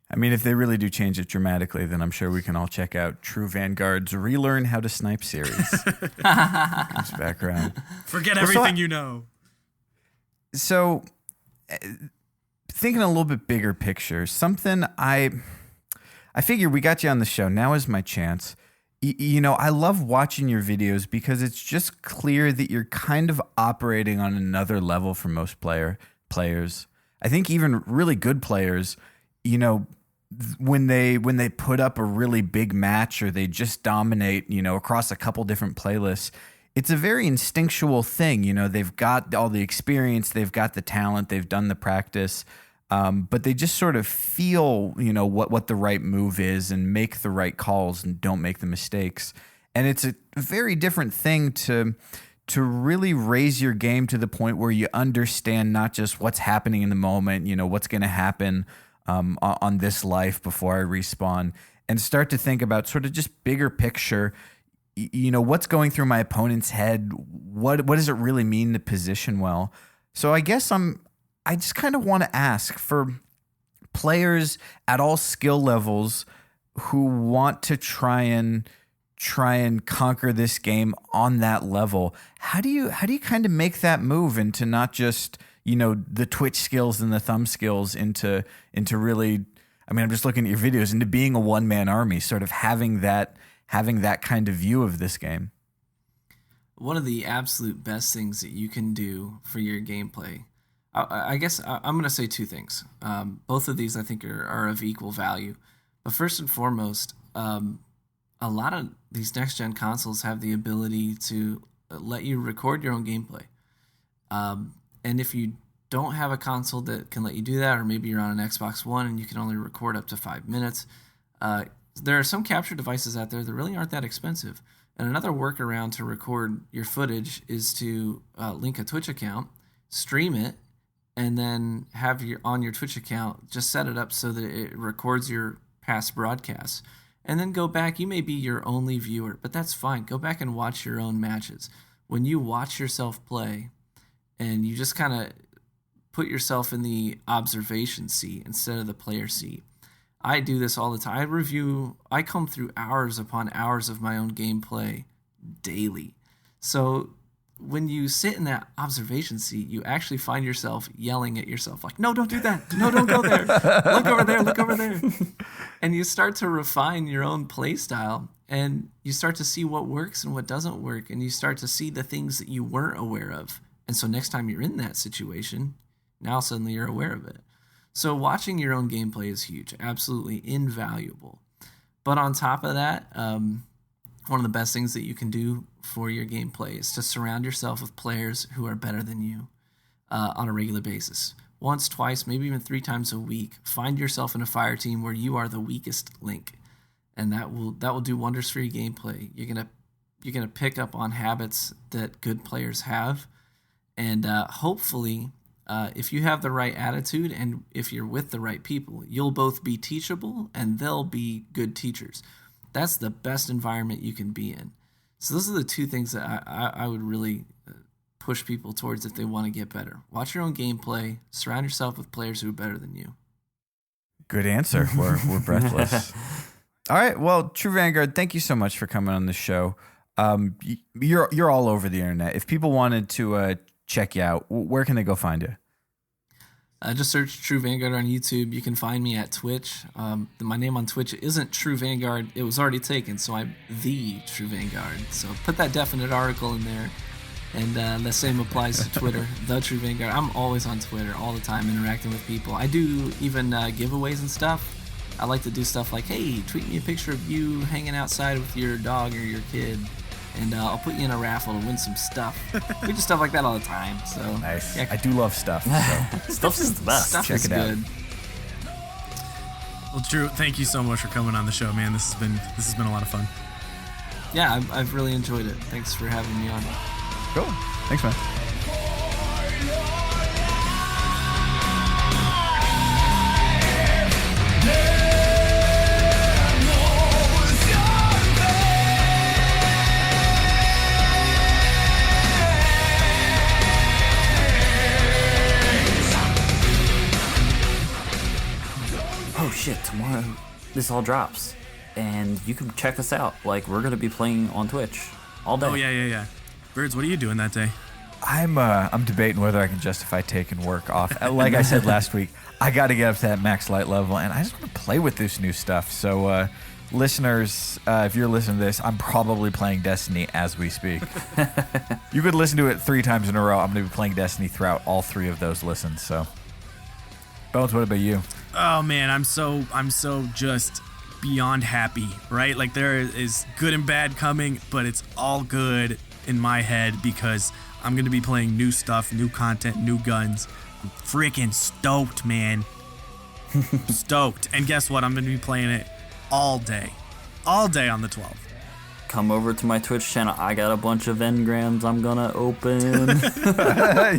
Speaker 2: I mean, if they really do change it dramatically, then I'm sure we can all check out True Vanguard's Relearn How to Snipe series. Comes back around.
Speaker 1: Forget everything you know.
Speaker 2: So, thinking a little bit bigger picture, something I figure we got you on the show. Now is my chance. I love watching your videos because it's just clear that you're kind of operating on another level for most players. I think even really good players, when they put up a really big match or they just dominate, across a couple different playlists, it's a very instinctual thing. They've got all the experience, they've got the talent, they've done the practice. But they just sort of feel, what the right move is and make the right calls and don't make the mistakes. And it's a very different thing to really raise your game to the point where you understand not just what's happening in the moment, what's going to happen on this life before I respawn, and start to think about sort of just bigger picture, what's going through my opponent's head, what does it really mean to position well. So I guess I just kind of want to ask for players at all skill levels who want to try and conquer this game on that level. How do you kind of make that move into not just, the Twitch skills and the thumb skills into really, I'm just looking at your videos, into being a one-man army, sort of having that kind of view of this game?
Speaker 4: One of the absolute best things that you can do for your gameplay, I guess I'm going to say two things. Both of these I think are of equal value. But first and foremost, a lot of these next-gen consoles have the ability to let you record your own gameplay. And if you don't have a console that can let you do that, or maybe you're on an Xbox One and you can only record up to 5 minutes, there are some capture devices out there that really aren't that expensive. And another workaround to record your footage is to link a Twitch account, stream it, and then have on your Twitch account, just set it up so that it records your past broadcasts. And then go back. You may be your only viewer, but that's fine. Go back and watch your own matches. When you watch yourself play and you just kind of put yourself in the observation seat instead of the player seat. I do this all the time. I come through hours upon hours of my own gameplay daily. So when you sit in that observation seat, you actually find yourself yelling at yourself like, no, don't do that. No, don't go there. Look over there. Look over there. And you start to refine your own play style, and you start to see what works and what doesn't work. And you start to see the things that you weren't aware of. And so next time you're in that situation, now suddenly you're aware of it. So watching your own gameplay is huge. Absolutely invaluable. But on top of that, one of the best things that you can do for your gameplay is to surround yourself with players who are better than you on a regular basis. Once, twice, maybe even 3 times a week. Find yourself in a fire team where you are the weakest link, and that will do wonders for your gameplay. You're gonna pick up on habits that good players have, and hopefully, if you have the right attitude and if you're with the right people, you'll both be teachable and they'll be good teachers. That's the best environment you can be in. So those are the two things that I would really push people towards if they want to get better. Watch your own gameplay. Surround yourself with players who are better than you.
Speaker 2: Good answer. We're breathless. All right. Well, True Vanguard, thank you so much for coming on the show. You're all over the internet. If people wanted to check you out, where can they go find you?
Speaker 4: Just search True Vanguard on YouTube. You can find me at Twitch. My name on Twitch isn't True Vanguard. It was already taken, so I'm the True Vanguard. So put that definite article in there. And the same applies to Twitter, the True Vanguard. I'm always on Twitter all the time interacting with people. I do even giveaways and stuff. I like to do stuff like, hey, tweet me a picture of you hanging outside with your dog or your kid, and I'll put you in a raffle to win some stuff. We do stuff like that all the time. So
Speaker 2: nice.
Speaker 4: Yeah.
Speaker 2: I do love stuff. So.
Speaker 3: Stuff is the best.
Speaker 4: Stuff
Speaker 2: Check
Speaker 4: is
Speaker 2: it out.
Speaker 4: good.
Speaker 1: Well, Drew, thank you so much for coming on the show, man. This has been a lot of fun.
Speaker 4: Yeah, I've really enjoyed it. Thanks for having me on.
Speaker 2: Cool. Thanks, man.
Speaker 3: Oh shit, tomorrow this all drops. And you can check us out. Like, we're going to be playing on Twitch all day.
Speaker 1: Oh, yeah. Birds, what are you doing that day?
Speaker 2: I'm debating whether I can justify taking work off. Like I said last week, I got to get up to that max light level, and I just want to play with this new stuff. So, listeners, if you're listening to this, I'm probably playing Destiny as we speak. You could listen to it 3 times in a row. I'm going to be playing Destiny throughout all 3 of those listens. So, Bones, what about you?
Speaker 1: Oh man, I'm so just beyond happy, right? Like, there is good and bad coming, but it's all good in my head because I'm going to be playing new stuff, new content, new guns. I'm freaking stoked, man. Stoked. And guess what? I'm going to be playing it all day on the 12th.
Speaker 3: come over to my Twitch channel. I got a bunch of engrams I'm gonna open.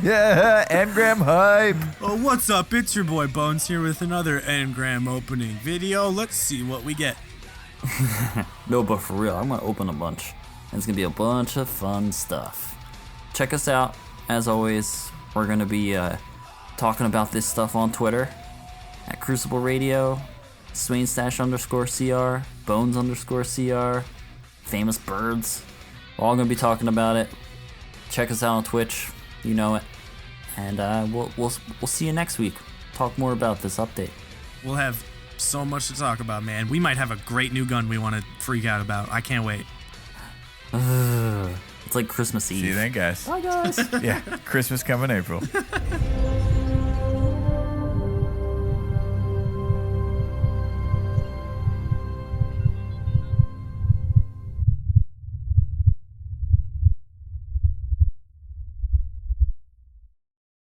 Speaker 2: Yeah, engram hype.
Speaker 1: Oh, what's up? It's your boy Bones here with another engram opening video. Let's see what we get.
Speaker 3: No, but for real, I'm gonna open a bunch. And it's gonna be a bunch of fun stuff. Check us out. As always, we're gonna be talking about this stuff on Twitter at Crucible Radio, Swainstash_CR, Bones_CR, Famous Birds. We're all gonna be talking about it. Check us out on Twitch. You know it. And we'll see you next week. Talk more about this update.
Speaker 1: We'll have so much to talk about, man. We might have a great new gun we want to freak out about. I can't wait.
Speaker 3: It's like Christmas Eve.
Speaker 2: See you then, guys.
Speaker 3: Bye, guys.
Speaker 2: Yeah, Christmas coming April.